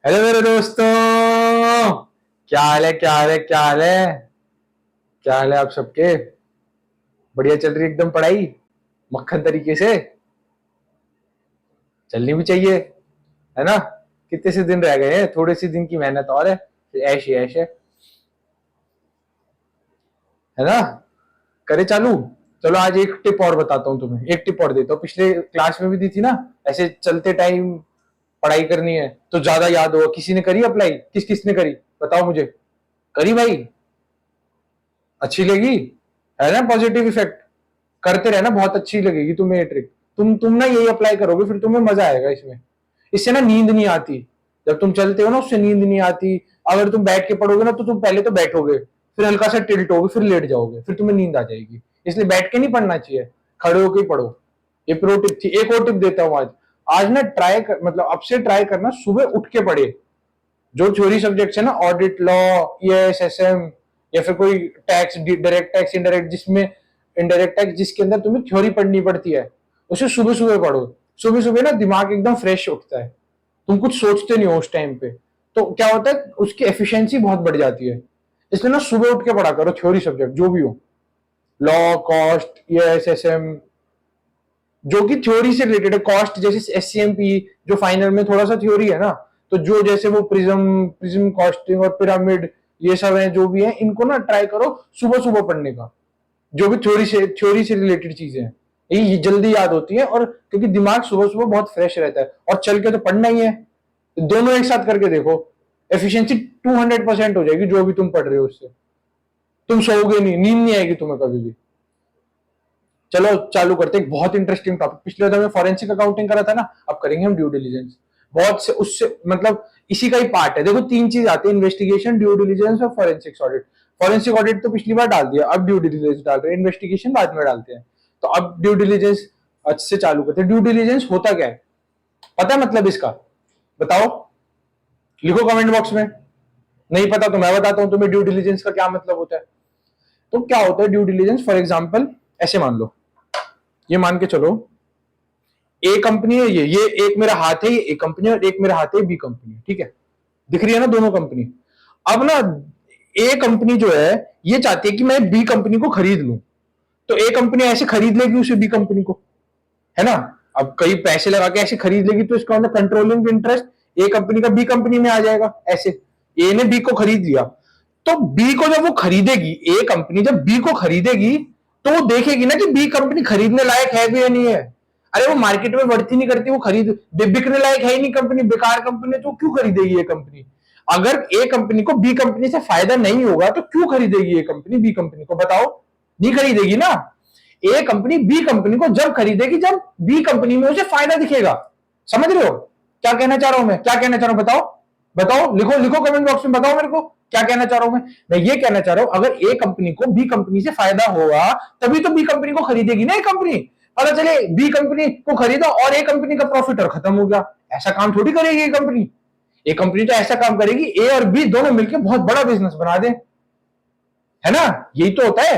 Hello मेरे दोस्तों। क्या हाल है, क्या हाल है, क्या हाल है? क्या हाल है आप सबके? बढ़िया चल रही है एकदम पढ़ाई, मक्खन तरीके से? चलनी भी चाहिए, है ना? कितने से दिन रह गए हैं, थोड़े से दिन की मेहनत और है, फिर ऐश ही ऐश है ना? करे चालू। चलो आज एक टिप और बताता हूँ तुम्हें, एक टिप और देता हूँ, पिछले क्लास में भी दी थी ना। ऐसे चलते टाइम पढ़ाई करनी है तो ज्यादा याद होगा। किसी ने करी अप्लाई? किस किस ने करी? बताओ मुझे। करी भाई? अच्छी लगी? है ना पॉजिटिव इफेक्ट? करते रहना, बहुत अच्छी लगेगी तुम्हें ये ट्रिक। तुम ना यही अप्लाई करोगे, फिर तुम्हें मजा आएगा इसमें। इससे ना नींद नहीं आती। जब तुम चलते हो ना, उससे नींद नहीं आती। अगर तुम बैठ के पढ़ोगे ना, तो तुम पहले तो बैठोगे, फिर हल्का सा टिल्ट होगे, फिर लेट जाओगे, फिर तुम्हें नींद आ जाएगी। इसलिए बैठ के नहीं पढ़ना चाहिए, खड़े होके ही पढ़ो। ये प्रो टिप थी। एक और टिप देता हूँ आज। आज ना मतलब अब से ट्राई करना, सुबह उठ के पढ़े। जो थ्योरी सब्जेक्ट्स है ना, ऑडिट, लॉ, ईएस, एसएम, या फिर कोई टैक्स, डायरेक्ट टैक्स, इनडायरेक्ट, जिसमें इनडायरेक्ट टैक्स जिसके अंदर तुम्हें थ्योरी पढ़नी पड़ती है, उसे सुबह सुबह पढ़ो। सुबह सुबह ना दिमाग एकदम फ्रेश उठता है, तुम कुछ सोचते नहीं हो उस टाइम पे। तो क्या होता है, उसकी एफिशिएंसी बहुत बढ़ जाती है। इसलिए ना सुबह उठ के पढ़ा करो थ्योरी सब्जेक्ट जो भी हो। लॉ, कॉस्ट, ईएस, एसएम, जो कि थ्योरी से रिलेटेड है। कॉस्ट जैसे एससीएमपी, जो फाइनल में थोड़ा सा थ्योरी है ना। तो जो जैसे वो प्रिज्म प्रिज्म कॉस्टिंग और पिरामिड, ये सब है जो भी है, इनको ना ट्राई करो सुबह सुबह पढ़ने का। जो भी थ्योरी से रिलेटेड चीजें हैं, ये जल्दी याद होती है, और क्योंकि दिमाग सुबह सुबह बहुत फ्रेश रहता है, और चल के तो पढ़ना ही है। दोनों एक साथ करके देखो, एफिशिएंसी 200% हो जाएगी जो भी तुम पढ़ रहे हो उससे। तुम सोओगे नहीं, नींद नहीं आएगी तुम्हें कभी भी। चलो चालू करते हैं एक बहुत इंटरेस्टिंग टॉपिक। पिछले बार में फॉरेंसिक अकाउंटिंग करा था ना, अब करेंगे हम ड्यू डिलिजेंस। बहुत से उससे मतलब इसी का ही पार्ट है। देखो तीन चीज आती है, इन्वेस्टिगेशन, ड्यू डिलिजेंस और फॉरेंसिक ऑडिट। फॉरेंसिक ऑडिट तो पिछली बार डाल दिया, अब ड्यू डिलिजेंस डाल रहे हैं, इन्वेस्टिगेशन बाद में डालते हैं। तो अब ड्यू डिलिजेंस अच्छे से चालू करते हैं। ड्यू डिलिजेंस होता क्या है, पता है मतलब इसका? बताओ, लिखो कमेंट बॉक्स में। नहीं पता तो मैं बताता हूं तुम्हें ड्यू डिलिजेंस का क्या मतलब होता है। तो क्या होता है ड्यू डिलिजेंस, फॉर एग्जाम्पल ऐसे मान लो, ये मान के चलो, ए कंपनी है, ये एक मेरा हाथ है, ये ए कंपनी है, और एक मेरा हाथ है, बी कंपनी है, ठीक है? दिख रही है ना दोनों कंपनी? अब ना ए कंपनी जो है, ये चाहती है कि मैं बी कंपनी को खरीद लूं। तो ए कंपनी ऐसे खरीद लेगी उसे, बी कंपनी को, है ना? अब कई पैसे लगा के ऐसे खरीद लेगी, तो इसका मतलब कंट्रोलिंग इंटरेस्ट ए कंपनी का बी कंपनी में आ जाएगा। ऐसे ए ने बी को खरीद लिया, तो बी को जब वो खरीदेगी, ए कंपनी जब बी को खरीदेगी, तो वो देखेगी ना कि बी कंपनी खरीदने लायक है भी या नहीं है। अरे वो मार्केट में बढ़ती नहीं करती, वो खरीद बिकने लायक है ही नहीं कंपनी, बेकार कंपनी, तो क्यों खरीदेगी ये कंपनी? अगर ए कंपनी को बी कंपनी से फायदा नहीं होगा, तो क्यों खरीदेगी ये कंपनी बी कंपनी को? बताओ, नहीं खरीदेगी ना। ए कंपनी बी कंपनी को जब खरीदेगी जब बी कंपनी में उसे फायदा दिखेगा। समझ रहे हो क्या कहना चाह रहा हूं मैं? क्या कहना चाह रहा हूं बताओ? बताओ, लिखो लिखो कमेंट बॉक्स में, बताओ मेरे को क्या कहना चाह रहा हूं मैं ये कहना चाह रहा हूं, अगर ए कंपनी को बी कंपनी से फायदा होगा, तभी तो बी कंपनी को खरीदेगी ना ए कंपनी। पता चले बी कंपनी को खरीदा और ए कंपनी का प्रॉफिट और खत्म हो गया, ऐसा काम थोड़ी करेगी ए कंपनी। ए कंपनी तो ऐसा काम करेगी, ए और बी दोनों मिलकर बहुत बड़ा बिजनेस बना दे, है ना? यही तो होता है।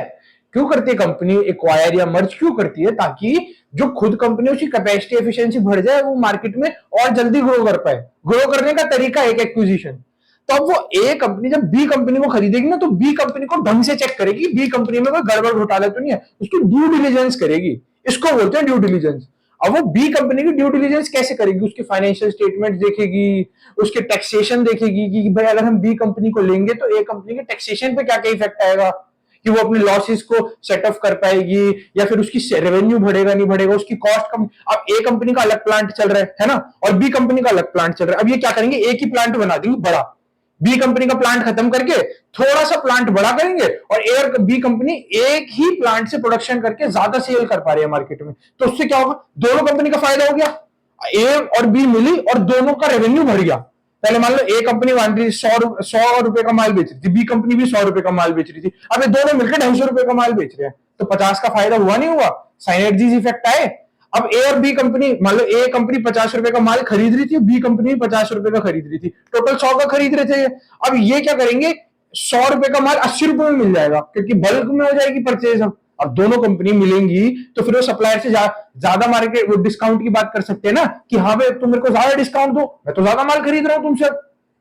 क्यों करती है कंपनी एक्वायर या मर्ज? क्यों करती है? ताकि जो खुद कंपनी, उसकी कैपेसिटी एफिशिएंसी बढ़ जाए, वो मार्केट में और जल्दी ग्रो कर पाए। ग्रो करने का तरीका एक एक्विजिशन। तो अब वो ए कंपनी जब बी कंपनी को खरीदेगी ना, तो बी कंपनी को ढंग से चेक करेगी, बी कंपनी में कोई गड़बड़ घोटाला तो नहीं है, उसकी ड्यू डिलिजेंस करेगी। इसको बोलते हैं ड्यू डिलिजेंस। अब वो बी कंपनी की ड्यू डिलिजेंस कैसे करेगी? उसकी फाइनेंशियल स्टेटमेंट देखेगी, उसके टैक्सेशन देखेगी कि भाई अगर हम बी कंपनी को लेंगे तो ए कंपनी के टैक्सेशन पे क्या क्या इफेक्ट आएगा, कि वो अपने लॉसेस को सेट ऑफ कर पाएगी, या फिर उसकी रेवेन्यू बढ़ेगा नहीं बढ़ेगा, उसकी कॉस्ट कम। अब ए कंपनी का अलग प्लांट चल रहा है ना, और बी कंपनी का अलग प्लांट चल रहा है। अब ये क्या करेंगे, एक ही प्लांट बना देंगे बड़ा, बी कंपनी का प्लांट खत्म करके थोड़ा सा प्लांट बड़ा करेंगे, और ए और बी कंपनी एक ही प्लांट से प्रोडक्शन करके ज्यादा सेल कर पा रही है मार्केट में। तो उससे क्या होगा, दोनों कंपनी का फायदा हो गया। ए और बी मिली और दोनों का रेवेन्यू बढ़ गया। पहले मान लो ए कंपनी मान रही 100 रुपए का माल बेच रही थी, बी कंपनी भी 100 रुपए का माल बेच रही थी, अब ये दोनों मिलकर 250 रुपए का माल बेच रहे हैं, तो 50 का फायदा हुआ नहीं हुआ? साइनर्जीज इफेक्ट आए। अब ए और बी कंपनी, मान लो ए कंपनी 50 रुपए का माल खरीद रही थी, बी कंपनी 50 रुपए का खरीद रही थी, टोटल 100 का खरीद रहे थे। अब ये क्या करेंगे, 100 रुपए का माल 80 रुपए में मिल जाएगा, क्योंकि बल्क में हो जाएगी परचेज। अब दोनों कंपनी मिलेंगी, तो फिर वो सप्लायर से ज्यादा मार्केट वो डिस्काउंट की बात कर सकते हैं ना, कि हाँ भाई तुम मेरे को ज्यादा डिस्काउंट दो, मैं तो ज्यादा माल खरीद रहा हूं तुमसे।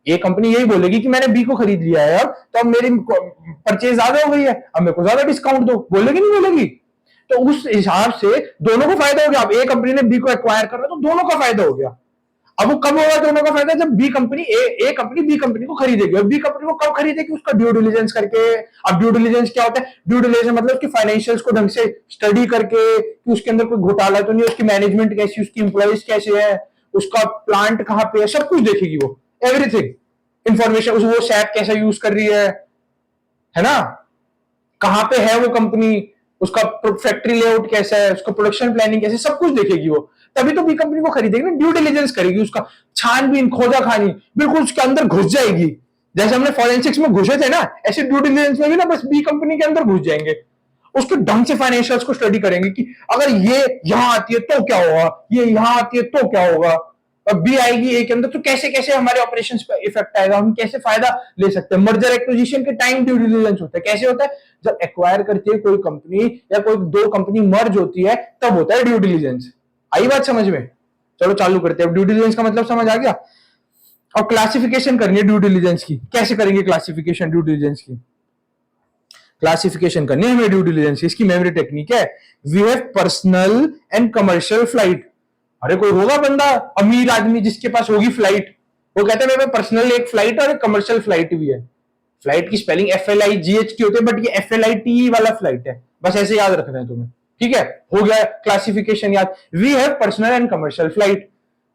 ए कंपनी यही बोलेगी कि मैंने बी को खरीद लिया है, अब तो अब मेरी परचेज ज्यादा हो गई है, अब मेरे को ज्यादा डिस्काउंट दो, बोलेगी नहीं बोलेगी? तो उस हिसाब से दोनों को फायदा हो गया। अब ए कंपनी ने बी को एक्वायर कर रहा तो दोनों का फायदा हो गया। अब वो कब होगा दोनों का फायदा? जब बी कंपनी ए कंपनी बी कंपनी को खरीदेगी। और बी कंपनी को कब खरीदेगी? उसका ड्यू डिलिजेंस करके। अब ड्यू डिलिजेंस क्या होता है? ड्यू डिलिजेंस मतलब उसकी फाइनेंशियल्स को ढंग से स्टडी करके कि उसके अंदर कोई घोटाला तो नहीं, उसकी मैनेजमेंट कैसी, उसकी इंप्लॉइज कैसे है, उसका प्लांट कहाँ पे है, सब कुछ देखेगी वो, एवरीथिंग इंफॉर्मेशन। वो सैप कैसा यूज कर रही है ना, कहां पे है वो कंपनी, उसका फैक्ट्री लेआउट कैसा है, उसका प्रोडक्शन प्लानिंग कैसे, सब कुछ देखेगी वो। तभी तो बी कंपनी को खरीदेगी ना, ड्यू डिलिजेंस करेगी, उसका छानबीन खोजा खानी बिल्कुल उसके अंदर घुस जाएगी। जैसे हमने फॉरेंसिक्स में घुसे थे ना, ऐसे ड्यू डिलिजेंस में भी ना बस बी कंपनी के अंदर घुस जाएंगे। उसके ढंग से फाइनेंशियल्स को स्टडी करेंगे कि अगर ये यहां आती है तो क्या होगा, ये यहां आती है तो क्या होगा, अब बी आएगी ए के अंदर तो कैसे कैसे हमारे ऑपरेशन पे इफेक्ट आएगा, हम कैसे फायदा ले सकते हैं। मर्जर एक्विजिशन के टाइम ड्यू डिलिजेंस होता है। कैसे होता है? जब एक्वायर करती है कोई कंपनी या कोई दो कंपनी मर्ज होती है तब होता है ड्यू डिलिजेंस। आई बात समझ में? चलो चालू करते हैं। ड्यू डिलिजेंस का मतलब समझ आ गया। और क्लासिफिकेशन करनी है ड्यू डिलिजेंस की। कैसे करेंगे क्लासिफिकेशन ड्यू डिलिजेंस की? क्लासिफिकेशन करनी है हमें ड्यू डिलिजेंस की। इसकी मेमोरी टेक्निक है, we have personal and commercial flight. अरे कोई होगा बंदा अमीर आदमी जिसके पास होगी फ्लाइट, वो कहता है मेरे पास पर्सनल एक फ्लाइट और एक कमर्शियल फ्लाइट भी है। फ्लाइट की स्पेलिंग FLIGHT होती है, बट ये FLITE वाला फ्लाइट है, बस ऐसे याद रखना है तुम्हें। ठीक है, हो गया क्लासिफिकेशन याद। We have personal and commercial flight.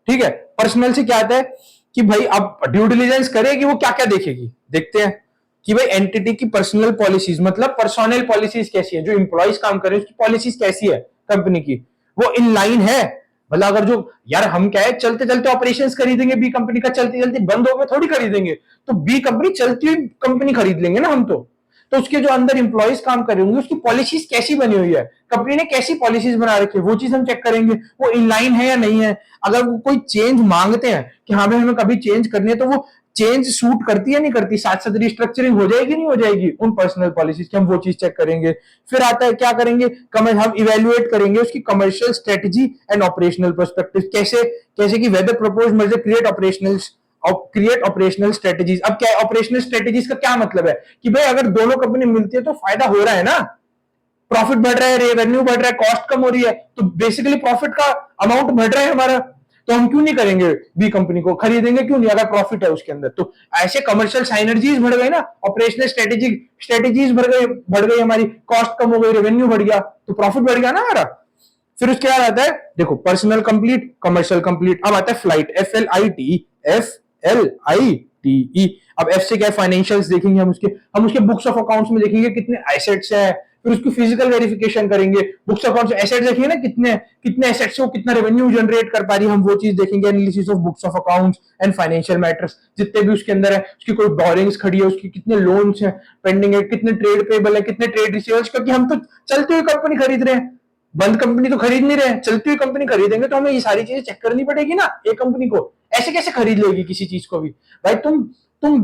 ठीक है, पर्सनल से क्या आता है कि भाई अब ड्यू डिलिजेंस करेगी वो क्या क्या देखेगी, देखते हैं कि भाई एंटिटी की पर्सनल पॉलिसीज, मतलब पर्सोनल पॉलिसीज कैसी है, जो इंप्लॉइज काम कर रहे हैं उसकी पॉलिसीज कैसी है कंपनी की, वो इन लाइन है। मतलब अगर जो यार हम क्या है, चलते चलते ऑपरेशंस खरीदेंगे बी कंपनी का, चलते चलते बंद हो गए थोड़ी खरीदेंगे, तो बी कंपनी चलती हुई कंपनी खरीद लेंगे ना हम तो उसके जो अंदर इंप्लॉइज काम कर रहे होंगे उसकी पॉलिसीज कैसी बनी हुई है, कंपनी ने कैसी पॉलिसीज बना रखी है, वो चीज हम चेक करेंगे, वो इनलाइन है या नहीं है। अगर वो कोई चेंज मांगते हैं कि हाँ भाई हमें कभी चेंज करनी है, तो वो चेंज सूट करती है नहीं करती, साथ साथ रिस्ट्रक्चरिंग हो जाएगी नहीं हो जाएगी उन पर्सनल पॉलिसीज की, हम वो चीज चेक करेंगे। फिर आता है क्या करेंगे, हम इवेल्युएट करेंगे उसकी commercial strategy and operational perspective, कैसे कैसे कि whether propose merger create operational strategies. अब क्या है ऑपरेशनल स्ट्रेटजीज का क्या मतलब है कि भाई अगर दोनों कंपनी मिलती है तो फायदा हो रहा है ना, प्रॉफिट बढ़ रहा है, रेवेन्यू बढ़ रहा है, कॉस्ट कम हो रही है, तो बेसिकली प्रॉफिट का अमाउंट बढ़ रहा है हमारा, तो हम क्यों नहीं करेंगे बी कंपनी को, खरीदेंगे क्यों नहीं अगर प्रॉफिट है उसके अंदर। तो ऐसे कमर्शियल साइनर्जीज बढ़ गए ना, ऑपरेशनल स्ट्रेटेजीज बढ़ गई हमारी, कॉस्ट कम हो गई, रेवेन्यू बढ़ गया, तो प्रॉफिट बढ़ गया ना हमारा। फिर उसके बाद आता है देखो पर्सनल कंप्लीट, कमर्शियल कंप्लीट। अब आता है फ्लाइट, FLITE। अब एफ से क्या फाइनेंशियल्स देखेंगे हम उसके बुक्स ऑफ अकाउंट्स में देखेंगे कितने एसेट्स है, फिर उसकी फिजिकल वेरिफिकेशन करेंगे, बुक्स अकाउंट्स एसेट्स देखेंगे ना, कितने कितने एसेट्स से वो कितना रेवेन्यू जनरेट कर पा रही है, हम वो चीज देखेंगे। Analysis of books of accounts and financial matters, जितने भी उसके अंदर है, उसकी कोई बोरिंग्स खड़ी है, उसकी कितने लोन्स हैं पेंडिंग है, कितने ट्रेड पेबल है, कितने ट्रेड रिसीवेबल्स, क्योंकि हम तो चलती हुई कंपनी खरीद रहे हैं, बंद कंपनी तो खरीद नहीं रहे हैं, चलती हुई कंपनी खरीदेंगे तो हमें ये सारी चीजें चेक करनी पड़ेगी ना। एक कंपनी को ऐसे कैसे खरीद लेगी किसी चीज को भी? भाई तुम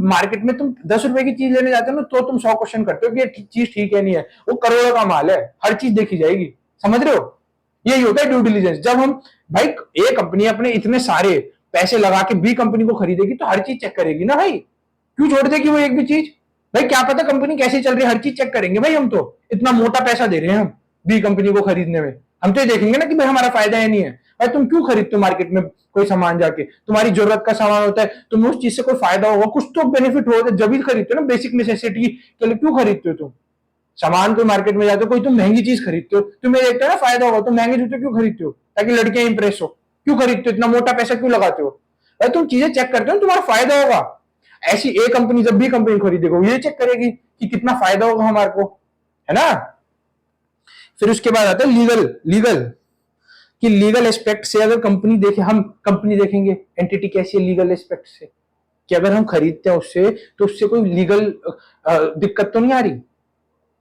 मार्केट में तुम 10 रुपए की चीज लेने जाते हो ना, तो तुम 100 क्वेश्चन करते हो कि ये चीज ठीक है नहीं है, वो करोड़ों का माल है, हर चीज देखी जाएगी, समझ रहे हो? यही होता है ड्यू डिलिजेंस। जब हम भाई ए कंपनी अपने इतने सारे पैसे लगा के बी कंपनी को खरीदेगी तो हर चीज चेक करेगी ना भाई, क्यों छोड़ देगी वो एक भी चीज? भाई क्या पता कंपनी कैसे चल रही है, हर चीज चेक करेंगे भाई, हम तो इतना मोटा पैसा दे रहे हैं हम बी कंपनी को खरीदने में, हम तो ये देखेंगे ना कि भाई हमारा फायदा है नहीं है। भाई तुम क्यों खरीदते हो मार्केट में कोई सामान जाके, तुम्हारी जरूरत का सामान होता है, तुम्हें उस चीज से कोई फायदा होगा, कुछ तो बेनिफिट होगा, जब ही खरीदते हो ना, बेसिक नेसेसिटी के लिए क्यों खरीदते हो तुम सामान? कोई मार्केट में जाते हो, कोई तुम महंगी चीज खरीदते हो, तुम्हें देखते हो ना फायदा होगा, तुम महंगे जूते क्यों खरीदते हो? ताकि लड़कियां इंप्रेस हो, क्यों खरीदते हो? इतना मोटा पैसा क्यों लगाते हो? भाई तुम चीजें चेक करते हो तुम्हारा फायदा होगा। ऐसी ए कंपनी जब बी कंपनी खरीदेगी ये चेक करेगी कि कितना फायदा होगा हमारे को, है ना। फिर उसके बाद आता है लीगल कि लीगल एस्पेक्ट से अगर कंपनी देखे, हम कंपनी देखेंगे एंटिटी कैसी है लीगल एस्पेक्ट से, कि अगर हम खरीदते हैं उससे तो उससे कोई लीगल दिक्कत तो नहीं आ रही,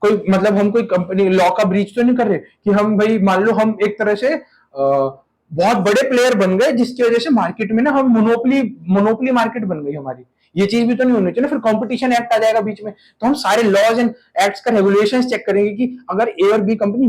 कोई मतलब हम कोई कंपनी लॉ का ब्रीच तो नहीं कर रहे कि हम भाई मान लो हम एक तरह से बहुत बड़े प्लेयर बन गए जिसकी वजह से मार्केट में ना हम मोनोपोली मार्केट बन गई हमारी, ये चीज भी तो नहीं होनी चाहिए ना। फिर कंपटीशन एक्ट आ जाएगा बीच में, तो हम सारे लॉज एंड एक्ट्स का रेगुलेशंस चेक करेंगे कि अगर ए और बी कंपनी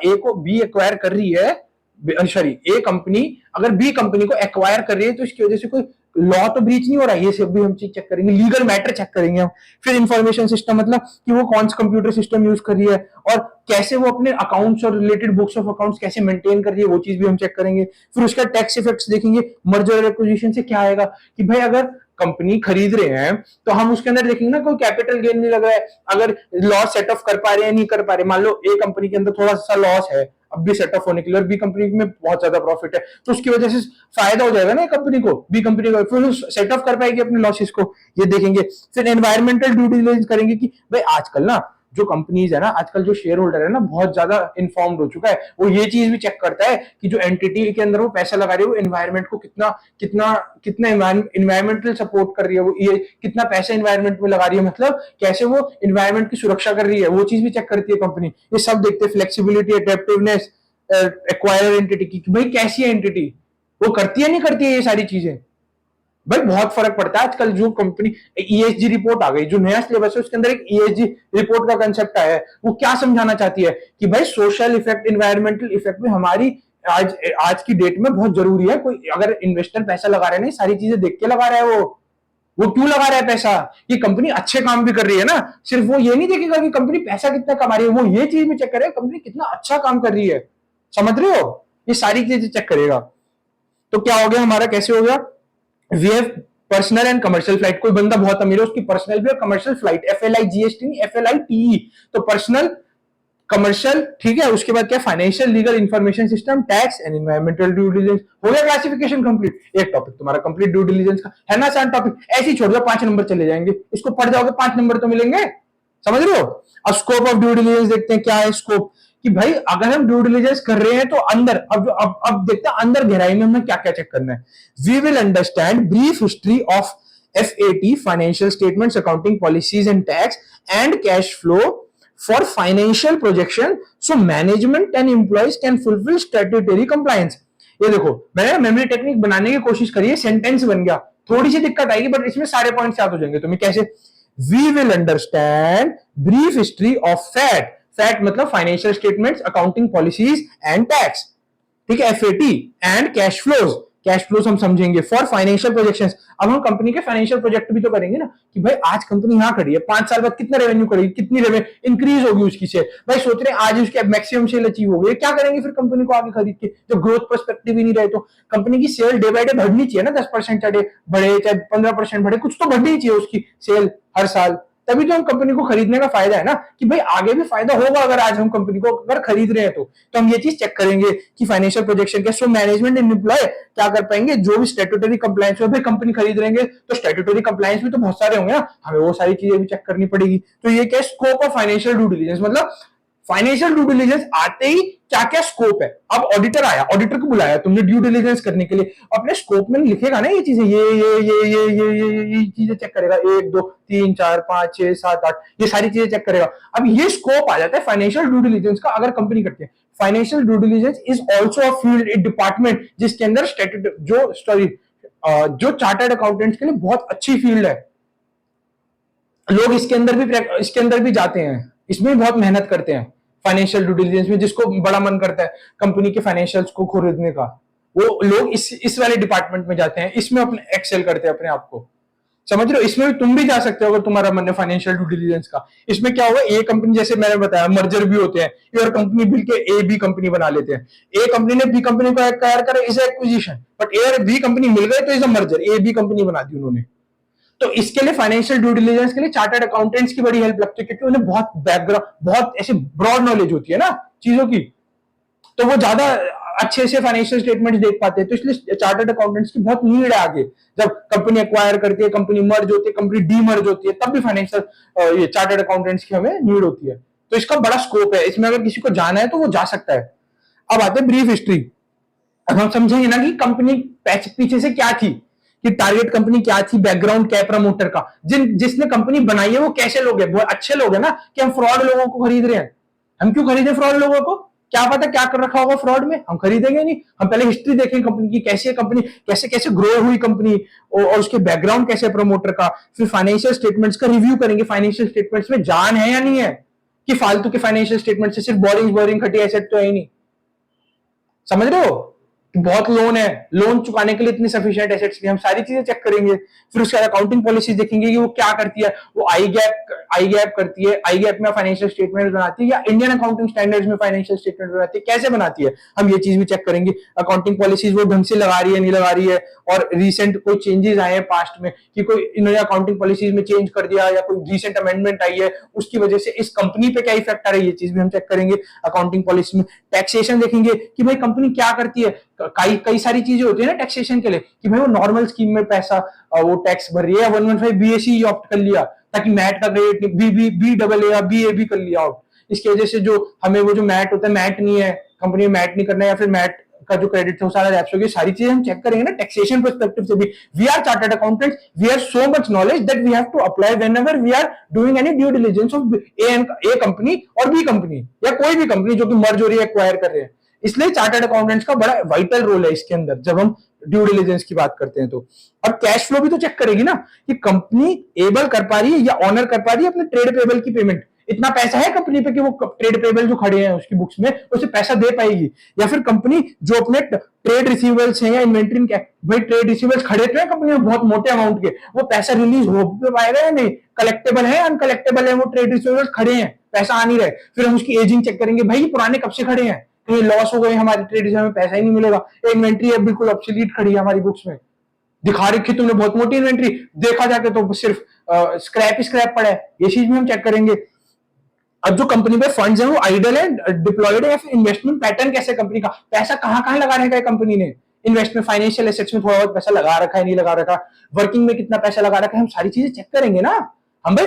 ए को बी एक्वायर कर रही है, सॉरी ए कंपनी अगर बी कंपनी को एक्वायर कर रही है तो इसकी वजह से कोई लॉ तो ब्रीच नहीं हो रहा है, ये सब भी हम चीज चेक करेंगे, लीगल मैटर चेक करेंगे हम। फिर इंफॉर्मेशन सिस्टम मतलब कि वो कौन सा कंप्यूटर सिस्टम यूज कर रही है और कैसे वो अपने अकाउंट्स और रिलेटेड बुक्स ऑफ अकाउंट्स कैसे मेंटेन कर रही है, वो चीज भी हम चेक करेंगे। फिर उसका टैक्स इफेक्ट्स देखेंगे, मर्जर और एक्विजिशन से क्या आएगा कि भाई अगर कंपनी खरीद रहे हैं तो हम उसके अंदर देखेंगे ना कोई कैपिटल गेन नहीं लग रहा है, अगर लॉस सेट ऑफ कर पा रहे हैं नहीं कर पा रहे, मान लो ए कंपनी के अंदर थोड़ा सा लॉस है अब भी सेट ऑफ होने के लिए और बी कंपनी में बहुत ज्यादा प्रॉफिट है, तो उसकी वजह से फायदा हो जाएगा ना कंपनी को, बी कंपनी को, फिर सेट ऑफ कर पाएगी अपने लॉसेस को, ये देखेंगे। फिर एनवायरमेंटल ड्यू डिलिजेंस करेंगे कि भाई आजकल ना जो कंपनीज है ना, आजकल जो शेयर होल्डर है ना बहुत ज्यादा इन्फॉर्म्ड हो चुका है, वो ये चीज भी चेक करता है कि जो एंटिटी के अंदर वो पैसा लगा रही है वो एनवायरमेंट को कितना कितना कितना इन्वायरमेंटल सपोर्ट कर रही है, वो ये कितना पैसा इन्वायरमेंट में लगा रही है, मतलब कैसे वो इन्वायरमेंट की सुरक्षा कर रही है, वो चीज भी चेक करती है कंपनी। ये सब देखते हैं, फ्लेक्सिबिलिटी, एडेप्टिवनेस, एक्वायर एंटिटी की भाई कैसी है एंटिटी, वो करती है नहीं करती है ये सारी चीजें। भाई बहुत फर्क पड़ता है आजकल, जो कंपनी ईएसजी रिपोर्ट आ गई, जो नया सिलेबस है उसके अंदर एक ईएसजी रिपोर्ट का कंसेप्ट आया है, वो क्या समझाना चाहती है कि भाई सोशल इफेक्ट, इन्वायरमेंटल इफेक्ट में हमारी आज आज की डेट में बहुत जरूरी है। कोई अगर इन्वेस्टर पैसा लगा रहे हैं, सारी चीजें देख के लगा रहा है, वो क्यों लगा रहा है पैसा, कि कंपनी अच्छे काम भी कर रही है ना, सिर्फ वो ये नहीं देखेगा कि कंपनी पैसा कितना कमा रही है, वो ये चीज भी चेक करेगा कंपनी कितना अच्छा काम कर रही है, समझ रहे हो, ये सारी चीजें चेक करेगा। तो क्या हो गया हमारा, कैसे हो गया, we have personal and commercial flight, कोई बंदा बहुत अमीर है उसकी पर्सनल भी और कमर्शियल फ्लाइट, FLIGST नहीं FLITE, तो पर्सनल, कमर्शियल, ठीक है। उसके बाद क्या, financial, legal, information system, tax and environmental due diligence, हो गया क्लासिफिकेशन कंप्लीट। एक टॉपिक तुम्हारा कंप्लीट ड्यू डिलिजेंस का है ना, आसान टॉपिक, ऐसे ही छोड़ दो 5 नंबर चले जाएंगे, इसको पढ़ जाओगे 5 नंबर तो मिलेंगे, समझ रहे हो। अब स्कोप ऑफ ड्यू डिलिजेंस देखते हैं, क्या है स्कोप, कि भाई अगर हम ड्यू डिलिजेंस कर रहे हैं तो अंदर, अब देखते हैं अंदर गहराई में हमें क्या क्या चेक करना है। We will understand brief history of FAT, financial statements, accounting policies and tax and cash flow for financial projection so management and employees can fulfill statutory compliance। ये देखो मैंने मेमोरी टेक्निक बनाने की कोशिश करी है, सेंटेंस बन गया, थोड़ी सी दिक्कत आएगी बट इसमें सारे पॉइंट्स याद हो जाएंगे तुम्हें। कैसे, we will understand brief history of FAT, FAT मतलब financial statements, accounting policies and tax, ठीक है, FAT and cash flows, cash flows हम समझेंगे फॉर फाइनेंशियल प्रोजेक्शंस। अब हम कंपनी के फाइनेंशियल प्रोजेक्ट भी तो करेंगे ना, कि भाई आज कंपनी यहां खड़ी है, 5 साल बाद कितना रेवेन्यू करेगी, कितनी रेवेन्यू इंक्रीज होगी उसकी सेल, भाई सोच रहे हैं आज उसकी मैक्सिमम सेल अचीव हो गई, क्या करेंगे फिर कंपनी को आगे खरीद के, जब ग्रोथ पर्सपेक्टिव ही नहीं रहे तो कंपनी की सेल डे बाय डे बढ़नी चाहिए ना, 10% बढ़े चाहे 15% बढ़े, कुछ तो बढ़नी चाहिए उसकी सेल हर साल, तभी तो हम कंपनी को खरीदने का फायदा है ना, कि भाई आगे भी फायदा होगा अगर आज हम कंपनी को अगर खरीद रहे हैं तो हम ये चीज चेक करेंगे कि फाइनेंशियल प्रोजेक्शन क्या, सो मैनेजमेंट एंड एम्प्लॉय क्या कर पाएंगे, जो भी स्टैट्यूटरी कंप्लायंस हो, भाई कंपनी खरीद रहेंगे तो स्टैट्यूटरी कंप्लायंस भी तो बहुत सारे होंगे ना, हमें वो सारी चीजें भी चेक करनी पड़ेगी। तो ये क्या, scope of financial due diligence, मतलब फाइनेंशियल ड्यू डिलिजेंस आते ही क्या क्या स्कोप है। अब ऑडिटर आया, ऑडिटर को बुलाया तुमने ड्यू डिलिजेंस करने के लिए, अपने स्कोप में लिखेगा ना ये चीजें, ये चीजें चेक करेगा, 1 2 3 4 5 6 7 8 ये सारी चीजें चेक करेगा। अब ये स्कोप आ जाता है फाइनेंशियल ड्यू डिलिजेंस का, अगर कंपनी करती है। Financial due diligence is also a field, A department जिसके अंदर जो चार्टर्ड अकाउंटेंट्स के लिए बहुत अच्छी फील्ड है, लोग इसके अंदर भी जाते हैं, इसमें भी बहुत मेहनत करते हैं फाइनेंशियल ड्यू डिलिजेंस में, जिसको बड़ा मन करता है कंपनी के फाइनेंशियल्स को खरीदने का, वो लोग इस वाले डिपार्टमेंट में जाते हैं, इसमें अपने एक्सेल करते हैं अपने आप को, समझ रहे हो। इसमें भी तुम भी जा सकते हो अगर तुम्हारा मन है फाइनेंशियल ड्यू डिलिजेंस का। इसमें क्या होगा, ए कंपनी जैसे मैंने बताया मर्जर भी होते हैं, और कंपनी मिल के ए बी कंपनी बना लेते हैं, ए कंपनी ने बी कंपनी को एक्वायर करा, इज एक्विजिशन, बट ए और बी कंपनी मिल गए तो is a merger, A B company बना दी उन्होंने। तो इसके लिए फाइनेंशियल ड्यू डिलिजेंस के लिए चार्टर्ड अकाउंटेंट्स की बड़ी हेल्प लगती है, क्योंकि उन्हें बहुत बैकग्राउंड, बहुत ऐसे ब्रॉड नॉलेज होती है ना चीजों की, तो वो ज्यादा अच्छे से फाइनेंशियल स्टेटमेंट्स देख पाते हैं। तो इसलिए चार्टर्ड अकाउंटेंट्स की बहुत नीड है आगे, जब कंपनी एक्वायर करती है, कंपनी मर्ज होती है, कंपनी डीमर्ज होती है, तब भी फाइनेंशियल ये चार्टर्ड अकाउंटेंट्स की हमें नीड होती है। तो इसका बड़ा स्कोप है, इसमें अगर किसी को जाना है तो वो जा सकता है। अब आते हैं ब्रीफ हिस्ट्री। अब हम समझेंगे ना कि कंपनी पीछे से क्या थी, कि टारगेट कंपनी क्या थी, बैकग्राउंड क्या प्रमोटर का, जिसने कंपनी बनाई है वो कैसे लोग हैं, वो अच्छे लोग हैं ना, कि हम फ्रॉड लोगों को खरीद रहे हैं। हम क्यों खरीदे फ्रॉड लोगों को, क्या पता क्या कर रखा होगा फ्रॉड में, हम खरीदेंगे नहीं। हम पहले हिस्ट्री देखें कंपनी की, कैसी है कंपनी, कैसे कैसे ग्रो हुई कंपनी, और उसके बैकग्राउंड कैसे है प्रमोटर का। फिर फाइनेंशियल स्टेटमेंट्स का रिव्यू करेंगे, फाइनेंशियल स्टेटमेंट्स में जान है या नहीं है, कि फालतू के फाइनेंशियल स्टेटमेंट से सिर्फ बोरिंग खटी एसेट तो है ही नहीं, समझ रहे हो। बहुत लोन है, लोन चुकाने के लिए इतनी सफिशिएंट एसेट्स नहीं, हम सारी चीजें चेक करेंगे। फिर उसके बाद अकाउंटिंग पॉलिसी देखेंगे कि वो क्या करती है, वो आई गैप करती है, आई गैप में फाइनेंशियल स्टेटमेंट बनाती है या इंडियन अकाउंटिंग स्टैंडर्ड्स में फाइनेंशियल स्टेटमेंट बनाती है, कैसे बनाती है, हम ये चीज भी चेक करेंगे। अकाउंटिंग पॉलिसीज वो ढंग से लगा रही है नहीं लगा रही है, और रिसेंट कोई चेंजेस आए हैं पास्ट में कि कोई इन्होंने अकाउंटिंग पॉलिसीज में चेंज कर दिया या कोई रिसेंट अमेंडमेंट आई है, उसकी वजह से इस कंपनी पे क्या इफेक्ट आ रहा है, ये चीज भी हम चेक करेंगे अकाउंटिंग पॉलिसी में। टैक्सेशन देखेंगे कि भाई कंपनी क्या करती है, कई कई सारी चीजें होती है ना टैक्सेशन के लिए, कि भाई वो नॉर्मल स्कीम में पैसा वो टैक्स भर रही है, 115 बीएसई ऑप्ट कर लिया ताकि मैट का क्रेडिट बी डबल ए या बी ए भी कर लिया आउट, इसकी वजह से जो हमें वो जो मैट होता है, मैट नहीं है, कंपनी में मैट नहीं करना है, या फिर मैट का जो क्रेडिट है वो सारा रैप्स हो गया, सारी चीजें हम चेक करेंगे ना टैक्सेशन पर्सपेक्टिव से भी। We are chartered accountants, we have so much knowledge that we have to apply whenever we are doing any due diligence of A company और बी कंपनी, या कोई भी कंपनी जो कि मर्ज हो रही है, एक्वायर कर रहे हैं। इसलिए चार्टर्ड अकाउंटेंट्स का बड़ा वाइटल रोल है इसके अंदर जब हम ड्यू डिलिजेंस की बात करते हैं। तो अब कैश फ्लो भी तो चेक करेगी ना कि कंपनी एबल कर पा रही है या ऑनर कर पा रही है अपने ट्रेड पेबल की पेमेंट, इतना पैसा है कंपनी पे कि वो ट्रेड पेबल जो खड़े हैं उसकी बुक्स में उसे पैसा दे पाएगी, या फिर कंपनी जो अपने ट्रेड रिसीवेबल्स हैं या इन्वेंट्री, भाई ट्रेड रिसीवेबल्स खड़े तो हैं कंपनी में बहुत मोटे अमाउंट के, वो पैसा रिलीज हो पाएगा या नहीं, कलेक्टेबल है अनकलेक्टेबल है, वो ट्रेड रिसीवेबल्स खड़े हैं, पैसा आ नहीं रहे, फिर हम उसकी एजिंग चेक करेंगे, भाई ये पुराने कब से खड़े हैं, कहीं लॉस हो गए हमारे ट्रेड रिजर्व में, पैसा ही नहीं मिलेगा, इन्वेंट्री है बिल्कुल ऑब्सोलीट खड़ी है हमारी बुक्स में, दिखा रखी तुमने बहुत मोटी इन्वेंट्री, देखा जाके तो सिर्फ स्क्रैप ही स्क्रैप पड़ा है, ये चीज भी हम चेक करेंगे। अब जो कंपनी में फंड्स हैं वो आइडल है, डिप्लॉयड है, या फिर इन्वेस्टमेंट पैटर्न कैसे कंपनी का, पैसा कहां कहां लगा रखा है कंपनी ने, इन्वेस्टमेंट फाइनेंशियल एसेट्स में थोड़ा बहुत पैसा लगा रखा है नहीं लगा रखा, वर्किंग में कितना पैसा लगा रखा है, हम सारी चीजें चेक करेंगे ना। हम भाई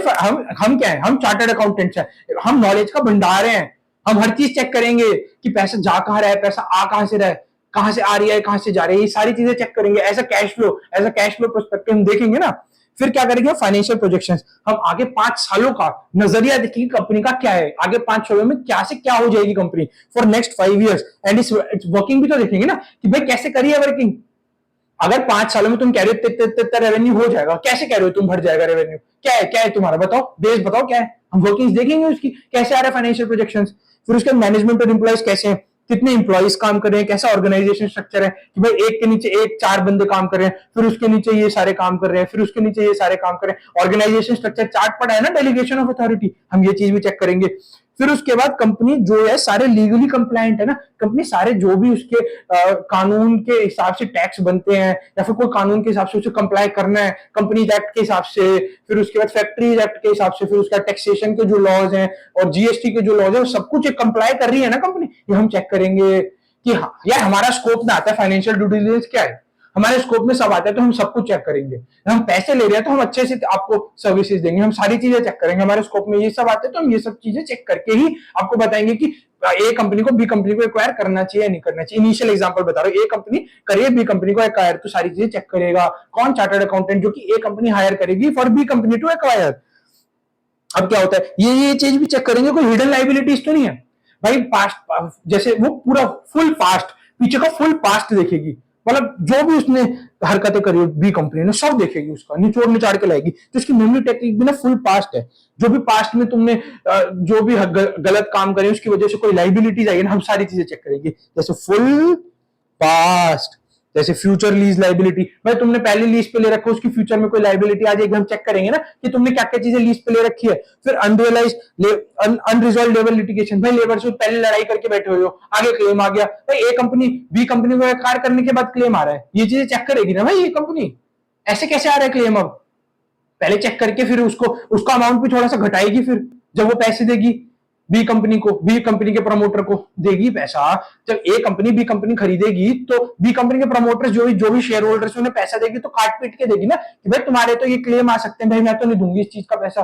हम क्या है, हम चार्टर्ड अकाउंटेंट्स हैं, हम नॉलेज का भंडार हैं, हम हर चीज चेक करेंगे कि पैसा जा कहां रहा है, पैसा आ कहां से रहा है, कहां से आ रही है कहां से जा रही है, ये सारी चीजें चेक करेंगे। ऐसा कैश फ्लो पर्सपेक्टिव हम देखेंगे ना। फिर क्या करेंगे, फाइनेंशियल प्रोजेक्शंस, हम आगे 5 सालों का नजरिया देखेंगे कंपनी का क्या है, आगे 5 सालों में क्या से क्या हो जाएगी company for next 5 years, and it's working भी तो देखेंगे ना कि भाई कैसे करिए वर्किंग। अगर 5 सालों में तुम कह रहे हो इतना रेवेन्यू हो जाएगा, कैसे कह रहे हो तुम बढ़ जाएगा रेवेन्यू, क्या है तुम्हारा, बताओ बेस बताओ क्या है, हम वर्किंग देखेंगे उसकी कैसे आ रहा है फाइनेंशियल प्रोजेक्शंस। फिर उसके मैनेजमेंट और एम्प्लॉइज कैसे हैं, कितने इंप्लॉइज काम कर रहे हैं, कैसा ऑर्गेनाइजेशन स्ट्रक्चर है कि भाई एक के नीचे एक 4 बंदे काम कर रहे हैं, फिर उसके नीचे ये सारे काम कर रहे हैं, फिर उसके नीचे ये सारे काम कर रहे हैं, ऑर्गेनाइजेशन स्ट्रक्चर चार्ट पड़ा है ना, डेलीगेशन ऑफ अथॉरिटी, हम ये चीज भी चेक करेंगे। फिर उसके बाद कंपनी जो है सारे लीगली कंप्लायंट है ना, कंपनी सारे जो भी उसके कानून के हिसाब से टैक्स बनते हैं या फिर कोई कानून के हिसाब से उसे कंप्लाई करना है कंपनीज एक्ट के हिसाब से, फिर उसके बाद फैक्ट्रीज एक्ट के हिसाब से, फिर उसका टैक्सेशन के जो लॉज हैं और जीएसटी के जो लॉज है वो सब कुछ कंप्लाई कर रही है ना कंपनी, ये हम चेक करेंगे कि हाँ यार हमारा स्कोप में आता है फाइनेंशियल ड्यू डिलिजेंस क्या है, हमारे स्कोप में सब आता है तो हम सब कुछ चेक करेंगे। हम पैसे ले रहे हैं तो हम अच्छे से आपको सर्विसेज देंगे, हम सारी चीजें चेक करेंगे, हमारे स्कोप में ये सब आते हैं तो हम ये सब चीजें चेक करके ही आपको बताएंगे कि ए कंपनी को बी कंपनी को एक्वायर करना चाहिए या नहीं करना चाहिए। इनिशियल एग्जांपल बता रहा हूँ, ए कंपनी करिए बी कंपनी को एक्वायर, तो सारी चीजें चेक करेगा कौन, चार्टर्ड अकाउंटेंट जो कि ए कंपनी हायर करेगी for B company to acquire. अब क्या होता है, ये चीज भी चेक करेंगे, कोई हिडन लाइबिलिटीज तो नहीं है भाई, पास्ट जैसे वो पूरा फुल पास्ट, पीछे का फुल पास्ट देखेगी, मतलब जो भी उसने हरकतें करी बी कंपनी ने सब देखेगी, उसका निचोड़ निचाड़ के लाएगी, तो इसकी मेमोरी टेक्निक भी ना फुल पास्ट है, जो भी पास्ट में तुमने जो भी गलत काम करे उसकी वजह से कोई लाइबिलिटीज आई है ना, हम सारी चीजें चेक करेंगे, जैसे फुल पास्ट, जैसे फ्यूचर लीज लाइबिलिटी, भाई तुमने पहले लीज पे ले रखा, उसकी फ्यूचर में कोई लाइबिलिटी आ जाएगी, हम चेक करेंगे ना कि तुमने क्या क्या चीजें लीज पे ले रखी है। फिर अनरियलाइज अनरिजॉल्व लेबर लिटिगेशन, भाई लेबर से पहले लड़ाई करके बैठे हुए हो, आगे क्लेम आ गया, भाई ए कंपनी बी कंपनी को कार्य करने के बाद क्लेम आ रहा है, ये चीजें चेक करेगी ना भाई ये कंपनी, ऐसे कैसे आ रहा है क्लेम, अब पहले चेक करके फिर उसको उसका अमाउंट भी थोड़ा सा घटाएगी, फिर जब वो पैसे देगी बी कंपनी को, बी कंपनी के प्रमोटर को देगी पैसा, जब ए कंपनी बी कंपनी खरीदेगी तो बी कंपनी के प्रमोटर्स जो भी शेयर होल्डर्स उन्हें पैसा देगी तो काट पीट के देगी ना कि भाई तुम्हारे तो ये क्लेम आ सकते हैं, भाई मैं तो नहीं दूंगी इस चीज का पैसा,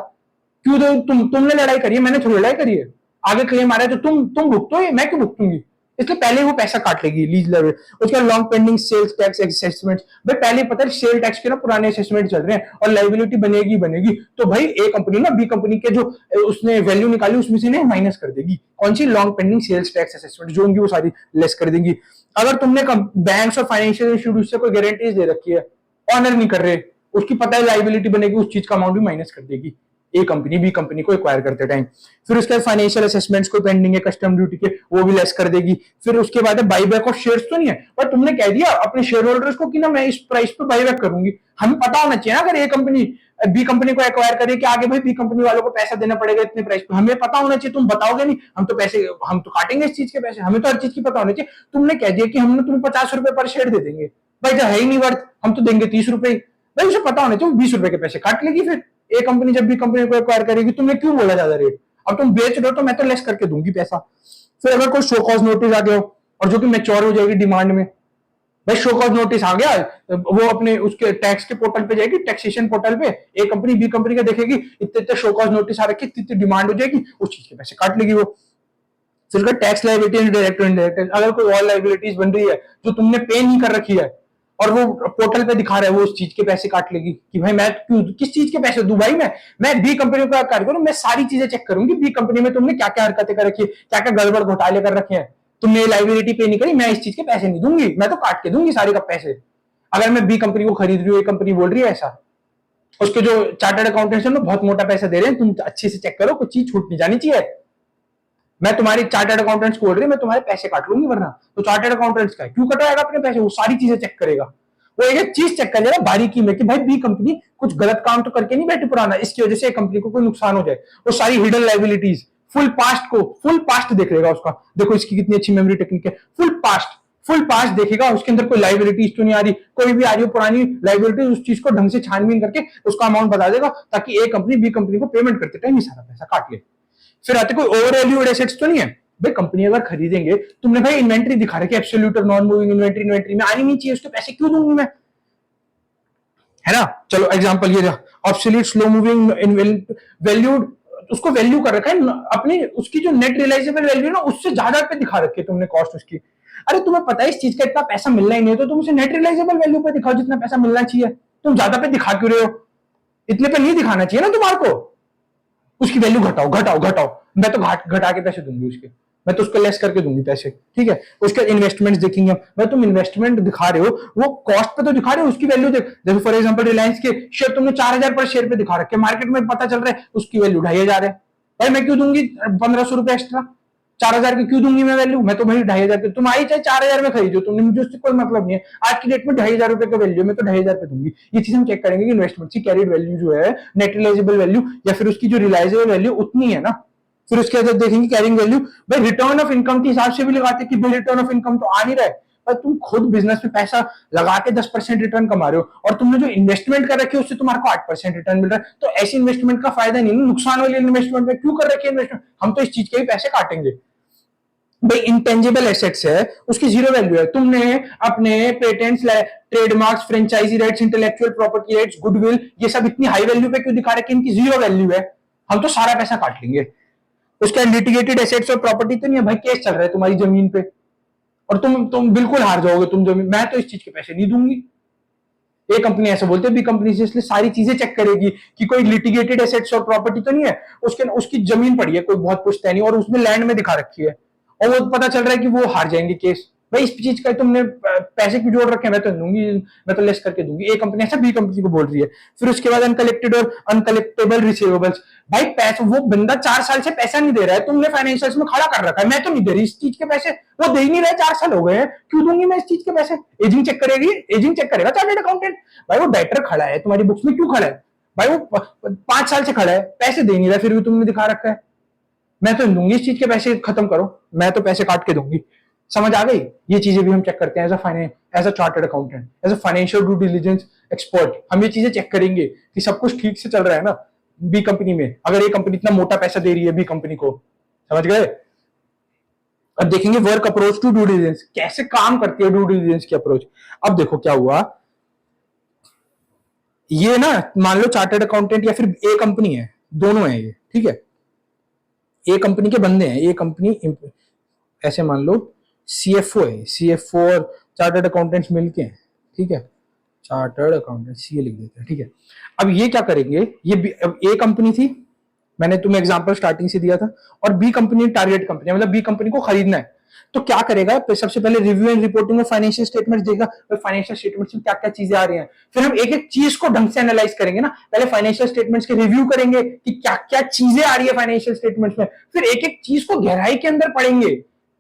क्यों दो, तुमने लड़ाई करी है, मैंने थोड़ी लड़ाई करी है, आगे क्लेम आ रहा है तो तुम भुगतो, मैं क्यों भुगतूंगी, इसलिए पहले वो पैसा काट लेगी लीज लेवल। उसका long pending sales tax assessment, भाई पहले पता है सेल टैक्स के ना पुराने असेसमेंट चल रहे हैं और लाइबिलिटी बनेगी, तो भाई ए कंपनी ना बी कंपनी के जो उसने वैल्यू निकाली उसमें से माइनस कर देगी, कौन सी long pending sales tax assessment जो होंगी वो सारी लेस कर देंगी। अगर तुमने बैंक्स और फाइनेंशियल इंस्टीट्यूट से कोई गारंटीज दे रखी है, ऑनर नहीं कर रहे, उसकी पता है लाइबिलिटी बनेगी, उस चीज का अमाउंट भी माइनस कर देगी। ए कंपनी बी कंपनी को एक्वायर करते टाइम। फिर उसके बाद फाइनेंशियल असेसमेंट्स को पेंडिंग है कस्टम ड्यूटी के, वो भी लेस कर देगी। फिर उसके बाद बाई बैक ऑफ शेयर्स तो नहीं है, पर तुमने कह दिया अपने शेयर होल्डर्स को कि ना मैं इस प्राइस पे बाई बैक करूंगी। हमें पता होना चाहिए ना, अगर ए कंपनी बी कंपनी को एक्वायर करे कि आगे भाई बी कंपनी वालों को पैसा देना पड़ेगा इतने प्राइस पे, हमें पता होना चाहिए। तुम बताओगे नहीं, हम तो पैसे हम तो काटेंगे इस चीज के पैसे, हमें तो हर चीज की पता होनी चाहिए। तुमने कह दिया कि हमने तुम्हें 50 रुपए पर शेयर दे देंगे, भाई जब है ही नहीं वर्थ, हम तो देंगे 30 रुपए, भाई उसे पता होना चाहिए 20 रुपए के पैसे काट लेगी। फिर ए कंपनी जब भी कंपनी को एक्वायर करेगी, तुमने क्यों बोला ज्यादा रेट, अब तुम बेच रहे हो तो मैं तो लेस करके दूंगी पैसा। फिर अगर कोई शो कॉज नोटिस आ गया हो और जो कि मैच्योर हो जाएगी डिमांड में, भाई शो कॉज नोटिस आ गया, वो अपने उसके टैक्स के पोर्टल पे जाएगी, टैक्सेशन पोर्टल पे ए कंपनी बी कंपनी का देखेगी, इतने इतने शो कॉज नोटिस आ रखे, इतनी डिमांड हो जाएगी, उस चीज के पैसे काट लेगी वो। फिर टैक्स लाइबिलिटी डायरेक्ट इनडायरेक्ट, अगर कोई और लाइबिलिटीज बन रही है जो तुमने पे नहीं कर रखी है और वो पोर्टल पे दिखा रहा है, वो उस चीज के पैसे काट लेगी कि भाई मैं क्यों किस चीज के पैसे दूं, भाई मैं बी कंपनी का कार्य करूं, मैं सारी चीजें चेक करूंगी बी कंपनी में तुमने क्या क्या हरकतें कर रखी है, क्या क्या गड़बड़ घोटाले कर रखे हैं, तुमने लाइबिलिटी पे नहीं करी, मैं इस चीज के पैसे नहीं दूंगी, मैं तो काट के दूंगी सारे का पैसे। अगर मैं बी कंपनी को खरीद रही हूँ, ए कंपनी बोल रही है ऐसा, उसके जो चार्टर्ड अकाउंटेंट्स है ना बहुत मोटा पैसा दे रहे हैं, तुम अच्छे से चेक करो, कुछ चीज छूट नहीं जानी चाहिए। मैं तुम्हारी चार्टर्ड अकाउंटेंट्स को बोल रही, मैं तुम्हारे पैसे काट लूंगी, वरना तो चार्टर्ड अकाउंटेंट्स का क्यों कटवाएगा अपने पैसे, वो सारी चीजें चेक करेगा, वो एक चीज चेक कर लेगा बारीकी में कि भाई बी कंपनी कुछ गलत काम तो करके नहीं बैठी पुराना, इसकी वजह से कंपनी को कोई नुकसान हो जाए। वो सारी हिडन लाइबिलिटीज फुल पास्ट देख लेगा उसका, देखो इसकी कितनी अच्छी मेमोरी टेक्निक है, फुल पास्ट देखेगा, उसके अंदर कोई लाइबिलिटीज तो नहीं आ रही, कोई भी आ रही हो पुरानी लाइबिलिटी, उस चीज को ढंग से छानबीन करके उसका अमाउंट बता देगा, ताकि ए कंपनी बी कंपनी को पेमेंट करते टाइम ये सारा पैसा काट ले। फिर आते कोई ओवर वैल्यूड एसेट्स तो नहीं है, भाई कंपनी अगर खरीदेंगे, तुमने भाई इन्वेंट्री दिखा रखी है एब्सोल्यूट और नॉन मूविंग इन्वेंट्री, इन्वेंट्री में आनी नहीं चाहिए, उसके पैसे क्यों दूंगी मैं, है ना। चलो एग्जांपल ये ऑब्सोल्यूट स्लो मूविंग वैल्यूड, उसको वैल्यू कर रखा है अपनी, उसकी जो नेट रियलाइजेबल वैल्यू ना उससे ज्यादा पे दिखा रखी है तुमने कॉस्ट उसकी। अरे तुम्हें पता है इस चीज का इतना पैसा मिलना ही नहीं है, तो तुम उसे नेट रियलाइजेबल वैल्यू पे दिखाओ जितना पैसा मिलना चाहिए, तुम ज्यादा पे दिखा क्यों रहे हो, इतने पे नहीं दिखाना चाहिए ना तुम्हारे को, उसकी वैल्यू घटाओ घटाओ घटाओ, मैं तो घटा के पैसे दूंगी उसके, मैं तो उसको लेस करके दूंगी पैसे, ठीक है। उसके इन्वेस्टमेंट्स देखेंगे, मैं तुम इन्वेस्टमेंट दिखा रहे हो वो कॉस्ट पे तो दिखा रहे हो, उसकी वैल्यू देख, जैसे फॉर एग्जांपल रिलायंस के शेयर तुमने 4000 पर शेयर पे दिखा रखे, मार्केट में पता चल रहा है उसकी वैल्यू 2500 है, भाई मैं क्यों दूंगी 1500 रुपए एक्स्ट्रा, 4000 की क्यों दूंगी मैं वैल्यू, मैं तो भाई 2500 की, तुम आई चाहे 4000 में खरीदो, तुमने मुझे उससे कोई मतलब नहीं है, आज की डेट में 2500 रुपए का वैल्यू मैं तो 2500 पे दूंगी। ये चीज हम चेक करेंगे कि इन्वेस्टमेंट की कैरिड वैल्यू जो है, नेट रियलाइजेबल वैल्यू या फिर उसकी जो रियलाइजेबल वैल्यू उतनी है ना। फिर उसके बाद देखेंगे कैरिंग वैल्यू, भाई रिटर्न ऑफ इनकम के हिसाब से भी लगाते कि भाई रिटर्न ऑफ इनकम तो आ नहीं रहा है, पर तुम खुद बिजनेस में पैसा लगा के 10% रिटर्न कमा रहे हो और तुमने जो इन्वेस्टमेंट कर रखी है उससे तुम्हारे को 8% रिटर्न मिल रहा है, तो ऐसी इन्वेस्टमेंट का फायदा नहीं, नुकसान वाली इन्वेस्टमेंट में क्यों कर रखी है इन्वेस्टमेंट, हम तो इस चीज के भी पैसे काटेंगे। भाई इंटेंजिबल एसेट्स है उसकी जीरो वैल्यू है, तुमने अपने patents, trademarks, franchisee rights, intellectual property rights, goodwill, ये सब इतनी हाई वैल्यू पे क्यों दिखा रहे कि इनकी जीरो वैल्यू है, हम तो सारा पैसा काट लेंगे। उसका लिटिगेटेड एसेट्स और प्रॉपर्टी तो नहीं है, भाई केस चल रहा है तुम्हारी जमीन पे और तुम बिल्कुल हार जाओगे, तुम जमीन, मैं तो इस चीज के पैसे नहीं दूंगी। ए कंपनी ऐसे बोलते हैं बी कंपनी से, इसलिए सारी चीजें चेक करेगी कि कोई लिटिगेटेड एसेट्स और प्रॉपर्टी तो नहीं है, उसकी जमीन पड़ी है कोई बहुत पुश्तैनी नहीं और उसमें लैंड में दिखा रखी है और वो पता चल रहा है कि वो हार जाएंगे केस, भाई इस चीज का तुमने पैसे क्यों जोड़ रखे हैं, मैं तो दूंगी, मैं तो लेस करके दूंगी। ए कंपनी ऐसा बी कंपनी को बोल रही है। फिर उसके बाद अनकलेक्टेड और अनकलेक्टेबल रिसीवेबल्स, भाई पैसे वो बंदा 4 साल से पैसा नहीं दे रहा है, तुमने फाइनेंशियल्स में खड़ा कर रखा है, मैं तो नहीं दे रही इस चीज के पैसे, वो दे ही नहीं रहे, 4 साल हो गए हैं, क्यों दूंगी मैं इस चीज के पैसे। एजिंग चेक करेगी, एजिंग चेक करेगा चार्टर्ड अकाउंटेंट, भाई वो डायरेक्टर खड़ा है तुम्हारी बुक्स में, क्यों खड़ा है भाई, वो 5 साल से खड़ा है, पैसे दे नहीं रहा, फिर भी तुमने दिखा रखा है, मैं तो दूंगी इस चीज के पैसे, खत्म करो, मैं तो पैसे काट के दूंगी। समझ आ गई, ये चीजें भी हम चेक करते हैं as a chartered accountant, as a financial due diligence expert, हम ये चीजें चेक करेंगे कि सब कुछ ठीक से चल रहा है ना बी कंपनी में, अगर ये कंपनी इतना मोटा पैसा दे रही है बी कंपनी को, समझ गए। अब देखेंगे work approach to due diligence, कैसे काम करती है ड्यू डिलिजेंस की अप्रोच। अब देखो क्या हुआ, ये ना मान लो चार्टर्ड अकाउंटेंट या फिर ए कंपनी है, दोनों है ये, ठीक है, ए कंपनी के बंदे हैं, ए कंपनी ऐसे मान लो सीएफओ है, सीएफओ और चार्टर्ड अकाउंटेंट्स मिलके हैं, ठीक है, चार्टर्ड अकाउंटेंट सीए लिख देते हैं, ठीक है। अब ये क्या करेंगे, ये ए कंपनी थी, मैंने तुम्हें एग्जांपल स्टार्टिंग से दिया था, और बी कंपनी टारगेट कंपनी, मतलब बी कंपनी को खरीदना है, तो क्या करेगा, तो सबसे पहले review and reporting of financial statements देगा, फाइनेंशियल स्टेटमेंट्स में क्या क्या चीजें आ रही हैं। फिर हम एक एक चीज को ढंग से एनालाइज करेंगे ना, पहले फाइनेंशियल स्टेटमेंट्स के रिव्यू करेंगे कि क्या क्या चीजें आ रही है फाइनेंशियल स्टेटमेंट्स में, फिर एक एक चीज को गहराई के अंदर पढ़ेंगे,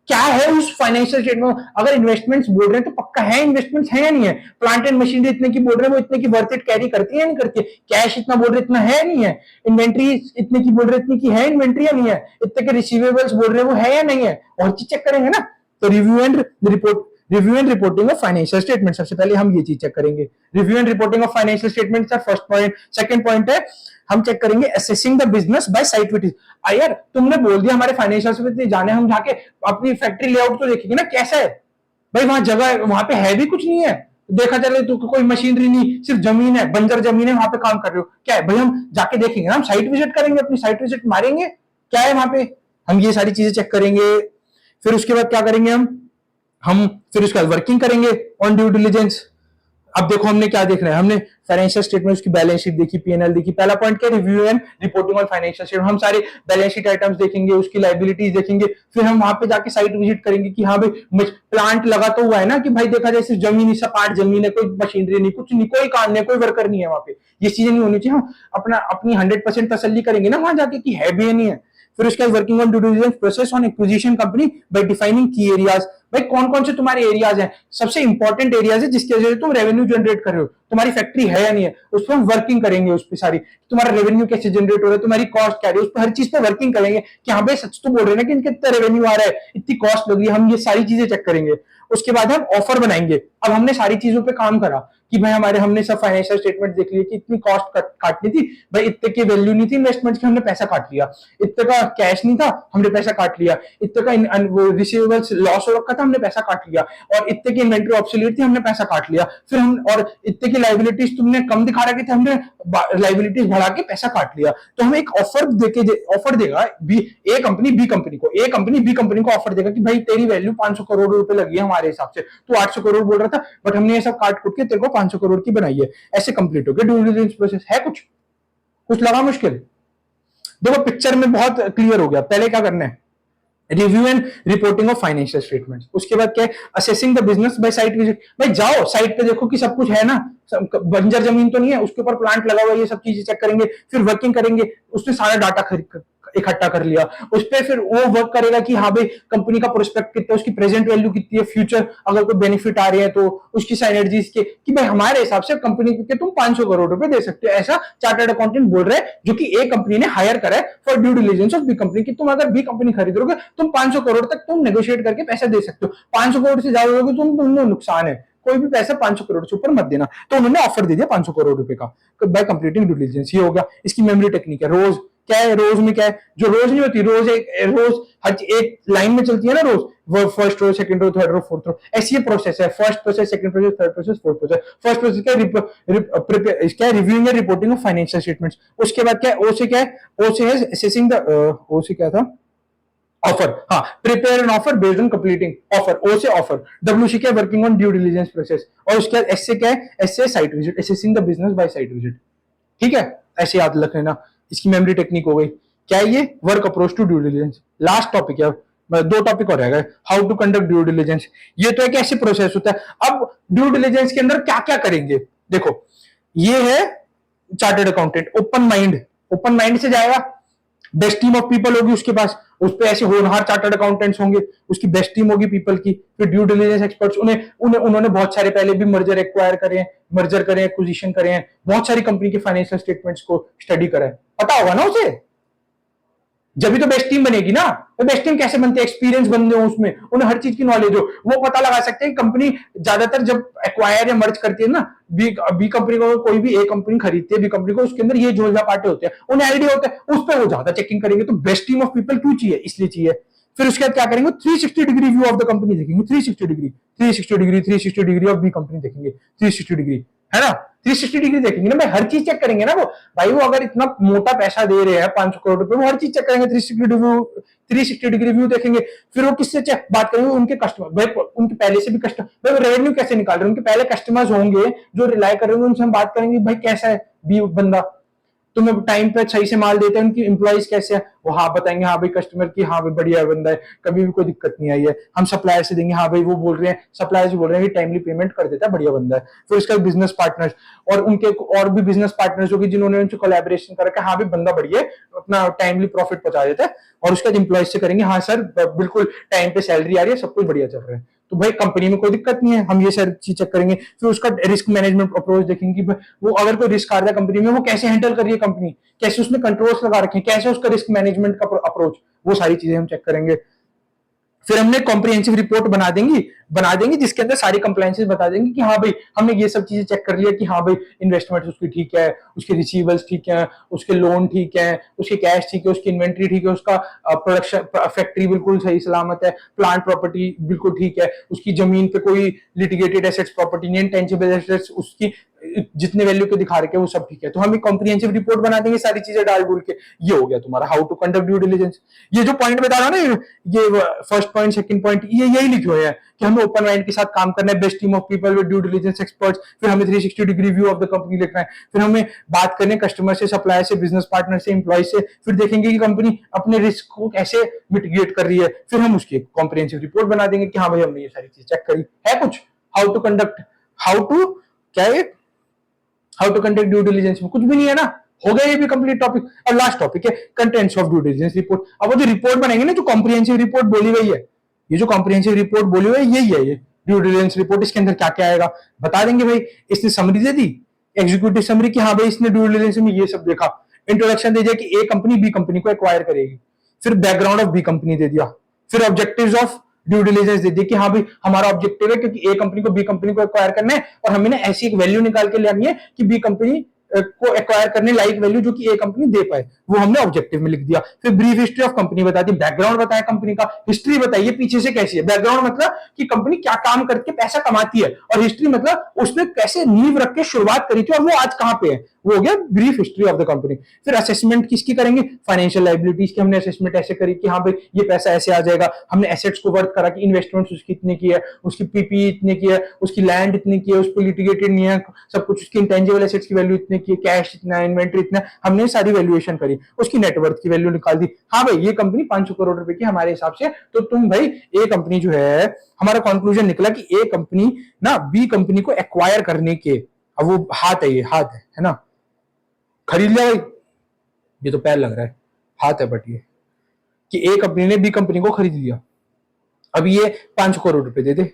क्या है उस फाइनेंशियल स्टेटमेंट। अगर इन्वेस्टमेंट्स बोल रहे हैं तो पक्का है इन्वेस्टमेंट्स है या नहीं है, प्लांट एंड मशीनरी इतने की बोल रहे हैं, वो इतने की वर्थ इट कैरी करती है या नहीं करती है, कैश इतना बोल रहे इतना है नहीं है, इन्वेंट्री इतने की बोल रहे इतनी की है इन्वेंट्री या नहीं है, इतने के रिसीवेबल्स बोल रहे हैं वो है या नहीं है, और चीज चेक करेंगे ना। तो review and reporting of financial statement, सबसे पहले हम ये चीज चेक करेंगे, review and reporting of financial statement का फर्स्ट पॉइंट। सेकंड पॉइंट है हम चेक करेंगे assessing the business by site visit. यार तुमने बोल दिया हमारे फाइनेंशियल से जाने, हम जाके अपनी फैक्ट्री लेआउट तो देखेंगे ना कैसा है, भाई वहां जगह वहां पे है भी कुछ नहीं है, देखा चले तो कोई मशीनरी नहीं, सिर्फ जमीन है, बंजर जमीन है, वहां पे काम कर रहे हो, क्या है भाई, हम जाके देखेंगे ना, हम साइट विजिट करेंगे, अपनी साइट विजिट मारेंगे क्या है वहां पे, हम ये सारी चीजें चेक करेंगे। फिर उसके बाद क्या करेंगे हम फिर उसके बाद वर्किंग करेंगे ऑन ड्यू डिलिजेंस। अब देखो हमने क्या देखना है, हमने फाइनेंशियल स्टेटमेंट्स की बैलेंस शीट देखी, पीएनएल देखी, पहला पॉइंट क्या, review and reporting on financial statement, हम सारे बैलेंस शीट आइटम्स देखेंगे, उसकी लाइबिलिटीज देखेंगे, फिर हम वहां पे जाके साइट विजिट करेंगे कि हाँ भाई प्लांट लगा तो हुआ है ना, कि भाई देखा जाए सिर्फ जमीन, सपाट जमीन है, कोई मशीनरी नहीं, कुछ नहीं, कोई काम नहीं, कोई वर्कर नहीं है वहां पे, ये चीजें नहीं होनी चाहिए, हम अपनी 100% तसल्ली करेंगे ना वहां जाके कि है भी नहीं है। फिर उसके बाद working on due diligence process on acquisition company by defining की एरियाज, भाई कौन कौन से तुम्हारे एरियाज हैं, सबसे इंपॉर्टेंट एरियाज है जिसकी वजह से तुम रेवेन्यू जनरेट कर रहे हो, तुम्हारी फैक्ट्री है या नहीं है, उस पर हम वर्किंग करेंगे, उस पर सारी तुम्हारा रेवेन्यू कैसे जनरेट हो रहा है, तुम्हारी कॉस्ट क्या है, उस पर हर चीज पे वर्किंग करेंगे कि हाँ भाई सच तो बोल रहे हैं ना कि इनके इतना रेवेन्यू आ रहा है, इतनी कॉस्ट लग रही है, हम ये सारी चीजें चेक करेंगे। उसके बाद हम ऑफर बनाएंगे, अब हमने सारी चीजों पे काम करा कि भाई हमने सब फाइनेंशियल स्टेटमेंट देख लिए कि इतनी कॉस्ट काटनी थी, भाई इतने की वैल्यू नहीं थी इन्वेस्टमेंट की, हमने पैसा काट लिया, इतने का कैश नहीं था हमने पैसा काट लिया, इतने का रिसीवेबल्स लॉस हो रखा था हमने पैसा काट लिया, और इतने की इन्वेंट्री ऑब्सोलीट थी हमने पैसा काट लिया, फिर हम और इतने की लाइबिलिटीज तुमने कम दिखा रखी थी हमने लाइबिलिटीज बढ़ा के पैसा काट लिया। तो हमें एक ऑफर देगा ए कंपनी बी कंपनी को ऑफर देगा कि भाई तेरी वैल्यू 500 करोड़ रुपए लगी है हमारे हिसाब से, तू 800 करोड़ बोल रहा था बट हमने ये सब काट कुट के तेरे को 500 करोड़ की बनाई है, ऐसे कंप्लीट हो गया ड्यू डिलिजेंस प्रोसेस। है कुछ लगा मुश्किल? देखो पिक्चर में बहुत क्लियर हो गया। पहले क्या करना है, review and reporting of financial statements, उसके बाद क्या है, assessing the business by site visit, भाई जाओ साइट पे देखो कि सब कुछ है ना, बंजर जमीन तो नहीं है, उसके ऊपर प्लांट लगा हुआ है, ये सब चीजें चेक करेंगे, फिर वर्किंग करेंगे, उसने सारा डाटा इकट्ठा कर लिया, उस पर फिर वो वर्क करेगा कि हाँ भाई कंपनी का प्रोस्पेक्ट कितना है, उसकी प्रेजेंट वैल्यू कितनी है, फ्यूचर अगर कोई बेनिफिट आ रहे हैं तो उसकी साइनर्जीज के, कि भाई हमारे हिसाब से कंपनी के तुम 500 करोड़ रुपए दे सकते हो, ऐसा चार्टर्ड अकाउंटेंट बोल रहे हैं जो कि ए कंपनी ने हायर करा है for due diligence of B company, कि तुम अगर बी कंपनी खरीदोगे तुम 500 करोड़ तक तुम नेगोशिएट करके पैसा दे सकते हो, 500 करोड़ से ज्यादा दोगे तुम नुकसान है, कोई भी पैसा 500 करोड़ से ऊपर मत देना। तो उन्होंने ऑफर दे दिया 500 करोड़ रुपए का बाय कंप्लीटिंग ड्यू डिलिजेंस। ये हो गया। इसकी मेमोरी टेक्निक है। रोज क्या है, रोज में क्या है, जो रोज नहीं होती, रोज हर एक लाइन में चलती है ना, रोज वो first row, second row, third row, fourth row, ऐसी ये प्रोसेस है, first process, second process, third process, fourth process. First process क्या है, reviewing and reporting of financial statements. उसके बाद क्या है, ओ से क्या है, ओ से है असेसिंग द, ओ से क्या था, ऑफर, हाँ, prepare an offer based on completing offer, O से ऑफर। डब्ल्यू से क्या, working on due diligence process. और उसके बाद एस से क्या है, एस से site visit, assessing the business by site visit. ठीक है, ऐसे याद रख लेना। इसकी मेमोरी टेक्निक हो गई। क्या है ये, work approach to due diligence. Last topic है, 2 टॉपिक और रहेगा, how to conduct due diligence. ये तो है कि ऐसे प्रोसेस होता है। अब ड्यू डिलिजेंस के अंदर क्या क्या करेंगे, देखो ये है चार्टर्ड अकाउंटेंट, ओपन माइंड से जाएगा, बेस्ट टीम ऑफ पीपल होगी उसके पास, उस पे ऐसे होनहार चार्टर्ड अकाउंटेंट्स होंगे, उसकी बेस्ट टीम होगी पीपल की। फिर ड्यू डिलिजेंस एक्सपर्ट्स, उन्होंने बहुत सारे पहले भी मर्जर करे, एक्विजिशन करे हैं, बहुत सारी कंपनी के फाइनेंशियल स्टेटमेंट्स को स्टडी करा है, पता होगा ना उसे, जब भी तो बेस्ट टीम बनेगी ना। तो बेस्ट टीम कैसे बनती है, एक्सपीरियंस बंदे हो उसमें, उन्हें हर चीज की नॉलेज हो, वो पता लगा सकते हैं। कंपनी ज्यादातर जब एक्वायर या मर्ज करती है ना, बी कंपनी को, कोई भी ए कंपनी खरीदती है बी कंपनी को, उसके अंदर ये झोलझा पाटे होते हैं, उन्हें आइडिया होता है, उस पर वो ज्यादा चेकिंग करेंगे। तो बेस्ट टीम ऑफ पीपल क्यों चाहिए, इसलिए चाहिए। फिर उसके बाद क्या करेंगे, 360 degree view of the company देखेंगे, 360 डिग्री ऑफ बी कंपनी देखेंगे, 360 डिग्री, है ना, 360 डिग्री देखेंगे ना भाई, हर चीज चेक करेंगे ना वो भाई। वो अगर इतना मोटा पैसा दे रहे हैं 500 करोड़ रुपए, वो हर चीज चेक करेंगे, 360 डिग्री व्यू देखेंगे। फिर वो किससे बात करेंगे, उनके कस्टमर, भाई उनके पहले से भी कस्टमर, भाई वो रेवेन्यू कैसे निकाल रहे हैं, उनके पहले कस्टमर्स होंगे जो रिलाई कर रहे होंगे, उनसे हम बात करेंगे भाई कैसा है बी बंदा। तुम्हें टाइम पे सही से माल देते हैं, उनकी एम्प्लॉइज कैसे है वो हाँ बताएंगे, हाँ भाई कस्टमर की, हाँ भाई बढ़िया बंदा है, कभी भी कोई दिक्कत नहीं आई है। हम सप्लायर से देंगे, हाँ भाई वो बोल रहे हैं, सप्लायर से बोल रहे हैं कि टाइमली पेमेंट कर देता है, बढ़िया बंदा है। फिर उसका बिजनेस पार्टनर्स और उनके और भी बिजनेस पार्टनर्स होगी जिन्होंने उनसे कोलैबोरेशन कर रखा है, हाँ भाई बंदा बढ़िया है, अपना टाइमली प्रॉफिट पहुंचा देता है। और उसके बाद एम्प्लॉइज से करेंगे, हाँ सर बिल्कुल टाइम पे सैलरी आ रही है, सब कुछ बढ़िया चल रहा है, तो भाई कंपनी में कोई दिक्कत नहीं है। हम ये सारी चीज चेक करेंगे। फिर उसका रिस्क मैनेजमेंट अप्रोच देखेंगे कि वो अगर कोई रिस्क आ रहा है कंपनी में, वो कैसे हैंडल कर रही है कंपनी, कैसे उसमें कंट्रोल्स लगा रखे हैं, कैसे उसका रिस्क मैनेजमेंट का अप्रोच, वो सारी चीजें हम चेक करेंगे। फिर हमने कॉम्प्रिहेंसिव रिपोर्ट बना देंगे जिसके अंदर सारी कंप्लायंसेस बता देंगे कि हाँ भाई हमने ये सब चीजें चेक कर लिया कि हाँ भाई इन्वेस्टमेंट उसकी ठीक है, उसके रिसीवेबल्स ठीक है, उसके लोन ठीक है, उसके कैश ठीक है, उसकी इन्वेंट्री ठीक है, उसका प्रोडक्शन फैक्ट्री बिल्कुल सही सलामत है, प्लांट प्रॉपर्टी बिल्कुल ठीक है, उसकी जमीन पे कोई लिटिगेटेड एसेट्स प्रॉपर्टी नहीं, टेंजिबल एसेट्स उसकी जितने वैल्यू के दिखा रखे हैं वो सब ठीक है। तो हम एक कॉम्प्रिहेंसिव रिपोर्ट बना देंगे सारी चीजें डाल डूल के। ये हो गया तुम्हारा how to conduct due diligence. ये जो पॉइंट बता रहा हूं ना, ये फर्स्ट पॉइंट सेकंड पॉइंट ये यही लिखे हुए हैं कि हमें ओपन माइंड के साथ काम करना है, best team of people with due diligence experts. फिर हमें 360 degree view of the company लिखना है। फिर हमें बात करने कस्टमर से, सप्लायर से, बिजनेस पार्टनर से, एम्प्लॉय से। फिर देखेंगे कि कंपनी अपने रिस्क को कैसे मिटिगेट कर रही है। फिर हम उसकी कॉम्प्रिहेंसिव रिपोर्ट बना देंगे कि हाँ भाई हमने ये सारी चीज चेक करी है। कुछ how to conduct, how to क्या है, how to conduct due diligence में कुछ भी नहीं है ना। हो गया ये भी कंप्लीट टॉपिक। और लास्ट टॉपिक है contents of due diligence report. अब वो जो रिपोर्ट बनाएंगे ना, जो कॉम्प्रिहेंसिव रिपोर्ट बोली गई है, ये जो कॉम्प्रिहेंसिव रिपोर्ट बोली हुई है यही है, ये ड्यू डिलिजेंस रिपोर्ट। इसके अंदर क्या क्या आएगा बता देंगे भाई। इसने समरी दे दी, एग्जीक्यूटिव समरी की हाँ भाई इसने ड्यू डिलिजेंस में ये सब देखा। इंट्रोडक्शन दे दिया कि ए कंपनी बी कंपनी को एक्वायर करेगी। फिर बैकग्राउंड ऑफ बी कंपनी दे दिया। फिर ऑब्जेक्टिव्स ऑफ ड्यू डिलिजेंस दे दी कि हाँ भाई हमारा ऑब्जेक्टिव है क्योंकि ए कंपनी को बी कंपनी को एक्वायर करना है और हमें ना ऐसी एक वैल्यू निकाल के लानी है कि बी कंपनी को एक्वायर करने लाइक वैल्यू जो कि ए कंपनी दे पाए, वो हमने ऑब्जेक्टिव में लिख दिया। फिर ब्रीफ हिस्ट्री ऑफ कंपनी बता दी, बैकग्राउंड बताया कंपनी का, हिस्ट्री बताइए पीछे से कैसी है। बैकग्राउंड मतलब कि कंपनी क्या काम करके पैसा कमाती है, और हिस्ट्री मतलब उसने कैसे नींव रख के शुरुआत करी थी और वो आज कहां पे है, वो हो गया brief history of the company. फिर असेसमेंट किसकी करेंगे, फाइनेंशियल लाइबिलिटीज की हमने असेसमेंट ऐसे करी कि हाँ भाई ये पैसा ऐसे आ जाएगा। हमने एसेट्स को वर्थ करा कि इन्वेस्टमेंट उसकी इतने की है, उसकी पीपी इतने की है, उसकी लैंड इतनी की है, उस पर लिटिगेटेड नहीं है सब कुछ, उसकी इंटेंजिबल एसेट्स की वैल्यू इतने की है, कैश इतना, इन्वेंट्री इतना, हमने सारी वैल्यूएशन करी, उसकी नेटवर्थ की वैल्यू निकाल दी। हाँ भाई ये कंपनी 500 करोड़ रुपए की हमारे हिसाब से। तो तुम भाई ए कंपनी जो है, हमारा कंक्लूजन निकला कि ए कंपनी ना बी कंपनी को एक्वायर करने के, अब वो हाथ है, ये हाथ है ना, खरीद लिया भाई, ये तो पैर लग रहा है, हाथ है बट ये कि ए कंपनी ने बी कंपनी को खरीद लिया। अब ये 500 करोड़ रुपए दे दे,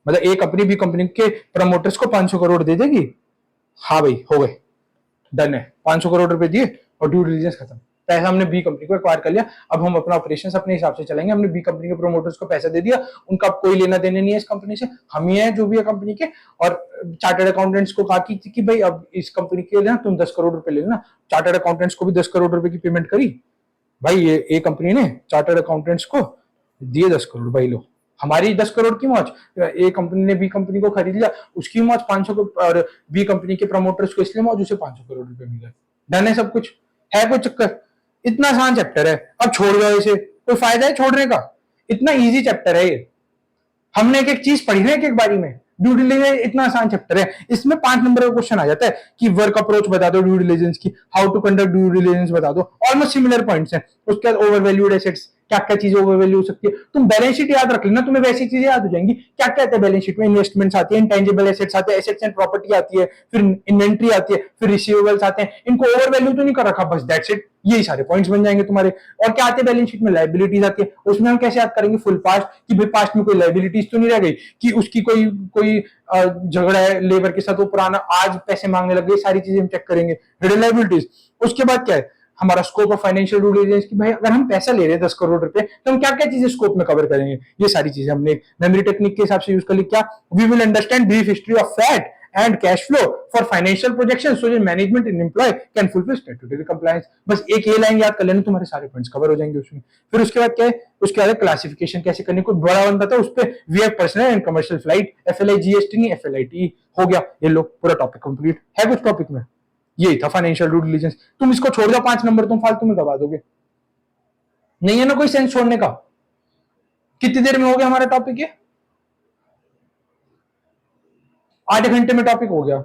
मतलब ए कंपनी बी कंपनी के प्रमोटर्स को 500 करोड़ दे देगी। हाँ भाई हो गए, डन है, 500 करोड़ रुपए दिए और ड्यू डिलिजेंस खत्म। पैसा हमने बी कंपनी को एक्वायर कर लिया। अब हम अपना ऑपरेशन अपने हिसाब से चलेंगे। हमने बी कंपनी के प्रोमोटर्स को पैसा दे दिया, उनका कोई लेना देने नहीं है इस कंपनी से, हम ही है जो भी है कंपनी के। और चार्टर्ड अकाउंटेंट्स को कहा कि भाई अब इस कंपनी के ना तुम 10 करोड़ रुपए ले लेना। चार्टर्ड अकाउंटेंट्स को भी 10 करोड़ रुपए की पेमेंट करी भाई। ये ए कंपनी ने चार्टर्ड अकाउंटेंट्स को दिए 10 करोड़, भाई लो हमारी 10 करोड़ की मौज। ए कंपनी ने बी कंपनी को खरीद लिया, उसकी मौज 500 को, और बी कंपनी के प्रमोटर्स को इसलिए मौज, उसे 500 करोड़ रुपए मिले। डन है सब कुछ, है कोई चक्कर? इतना आसान चैप्टर है, अब छोड़ दो इसे, कोई फायदा है छोड़ने का? इतना इजी चैप्टर है ये, हमने एक एक चीज पढ़ी है एक एक बारी में। ड्यू डिलिजेंस इतना आसान चैप्टर है, इसमें 5 नंबर का क्वेश्चन आ जाता है कि वर्क अप्रोच बता दो ड्यू डिलिजेंस की, how to conduct due diligence बता दो, ऑलमोस्ट सिमिलर पॉइंट्स हैं। उसके बाद ओवर वैल्यूड एसेट्स, क्या क्या चीजें ओवर वैल्यू हो सकती है। तुम बैलेंस शीट याद रख लेना, तुम्हें वैसी चीजें याद हो जाएंगी। क्या क्या आता है बैलेंस शीट में, इन्वेस्टमेंट्स आती है, इंटेंजिबल एसेट्स आते हैं, एसेट्स एंड प्रॉपर्टी आती है, फिर इन्वेंट्री आती है, फिर रिसीवेबल्स आते हैं। इनको ओवर वैल्यू तो नहीं कर रखा, बस दैट्स इट, यही सारे पॉइंट्स बन जाएंगे तुम्हारे। और क्या आते हैं बैलेंस शीट में, लाइबिलिटीज आती है। उसमें हम कैसे याद करेंगे, फुल पास्ट, कि भाई पास्ट में कोई लाइबिलिटीज तो नहीं रह गई, कि उसकी कोई कोई झगड़ा है लेबर के साथ, वो पुराना आज पैसे मांगने लग गए, सारी चीजें हम चेक करेंगे, हिडन लाइबिलिटीज। उसके बाद क्या है हमारा scope of financial due diligence की, भाई अगर हम पैसा ले रहे हैं 10 करोड़ रुपए तो हम क्या क्या चीजें स्कोप में कवर करेंगे, ये सारी चीजें हमने मेमोरी टेक्निक के हिसाब से यूज कर ली। क्या, we will understand brief history of fat and cash flow for financial projections so that management and employee can fulfill statutory compliance। बस एक ये लाइन याद कर लेना, तुम्हारे सारे पॉइंट्स कवर हो जाएंगे उसमें। फिर उसके बाद क्या है, उसके बाद क्लासिफिकेशन कैसे करनी, कोई बड़ा बंदा था उस पर we have personal and commercial flight, FLI GST नहीं एफएलआईटी, हो गया ये लो पूरा टॉपिक कंप्लीट है। कुछ टॉपिक में यही था फाइनेंशियल ड्यू डिलिजेंस। तुम इसको छोड़ दो 5 नंबर तुम फालतू में गवा दोगे, नहीं है ना कोई सेंस छोड़ने का। कितनी देर में हो गया हमारा टॉपिक, ये 8 घंटे में टॉपिक हो गया।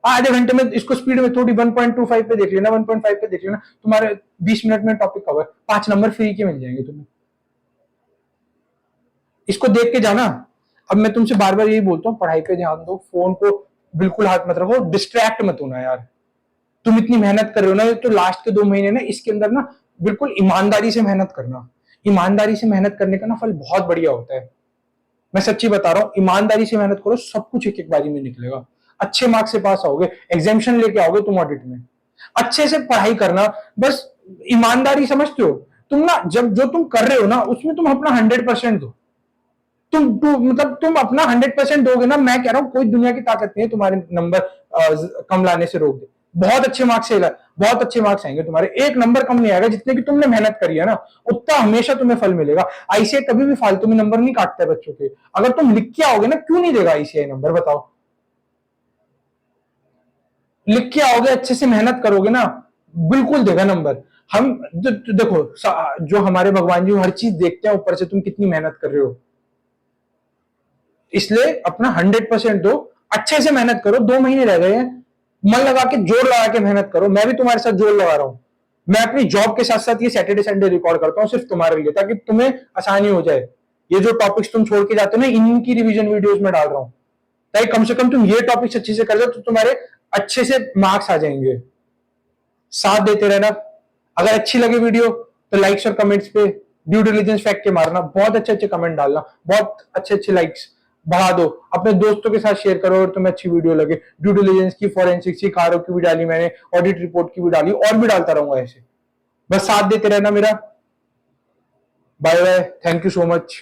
आधे घंटे में इसको स्पीड में थोड़ी 1.25 पे देख लेना, 1.5 पे देख लेना, तुम्हारे 20 मिनट में टॉपिक कवर, 5 नंबर फ्री के मिल जाएंगे तुम्हें। इसको देख के जाना। अब मैं तुमसे बार बार यही बोलता हूँ, पढ़ाई पे ध्यान दो, फोन को बिल्कुल हाथ मत रखो, डिस्ट्रैक्ट मत होना यार। तुम इतनी मेहनत कर रहे हो ना, तो लास्ट के 2 महीने ना इसके अंदर ना बिल्कुल ईमानदारी से मेहनत करना। ईमानदारी से मेहनत करने का ना फल बहुत बढ़िया होता है। मैं सच्ची बता रहा हूँ, ईमानदारी से मेहनत करो, सब कुछ एक एक बारी में निकलेगा। अच्छे मार्क्स से पास आओगे, एग्जामिशन लेके आओगे तुम ऑडिट में। अच्छे से पढ़ाई करना, बस ईमानदारी, समझते हो तुम ना, जब जो तुम कर रहे हो ना उसमें तुम अपना 100% दो। मतलब तुम अपना 100% दोगे ना, मैं कह रहा हूं कोई दुनिया की ताकत नहीं है तुम्हारे नंबर कम लाने से रोक दे। बहुत अच्छे मार्क्स से बहुत अच्छे मार्क्स आएंगे तुम्हारे, एक नंबर कम नहीं आएगा। जितने की तुमने मेहनत करी है ना, उतना हमेशा तुम्हें फल मिलेगा। आईसीआई कभी भी फालतू में नंबर नहीं काटता है बच्चों के। अगर तुम लिख के आओगे ना, क्यों नहीं देगा आईसीआई नंबर, बताओ। लिख के आओगे, अच्छे से मेहनत करोगे ना, बिल्कुल देगा नंबर। हम देखो, जो हमारे भगवान जी हर चीज देखते हैं ऊपर से, तुम कितनी मेहनत कर रहे हो। इसलिए अपना 100% दो, अच्छे से मेहनत करो। 2 महीने रह गए हैं, मन लगा के, जोर लगा के मेहनत करो। मैं भी तुम्हारे साथ जोर लगा रहा हूं। मैं अपनी जॉब के साथ साथ ये सैटरडे संडे रिकॉर्ड करता हूं सिर्फ तुम्हारे लिए, ताकि तुम्हें आसानी हो जाए। ये जो टॉपिक्स तुम छोड़ के जाते हो ना, इनकी रिवीजन वीडियोस में डाल रहा हूं, ताकि कम से कम तुम ये टॉपिक्स अच्छे से कर लो, तो तुम्हारे अच्छे से मार्क्स आ जाएंगे। साथ देते रहना। अगर अच्छी लगे वीडियो तो लाइक्स और कमेंट्स पे ड्यू डिलिजेंस फैक्ट के मारना, बहुत अच्छे अच्छे कमेंट डालना, बहुत अच्छे अच्छे लाइक्स बढ़ा दो, अपने दोस्तों के साथ शेयर करो। और तुम्हें अच्छी वीडियो लगे, ड्यू डिलिजेंस की, फॉरेंसिक्स की, कारों की भी डाली मैंने, ऑडिट रिपोर्ट की भी डाली, और भी डालता रहूंगा ऐसे। बस साथ देते रहना मेरा। Bye bye, thank you so much.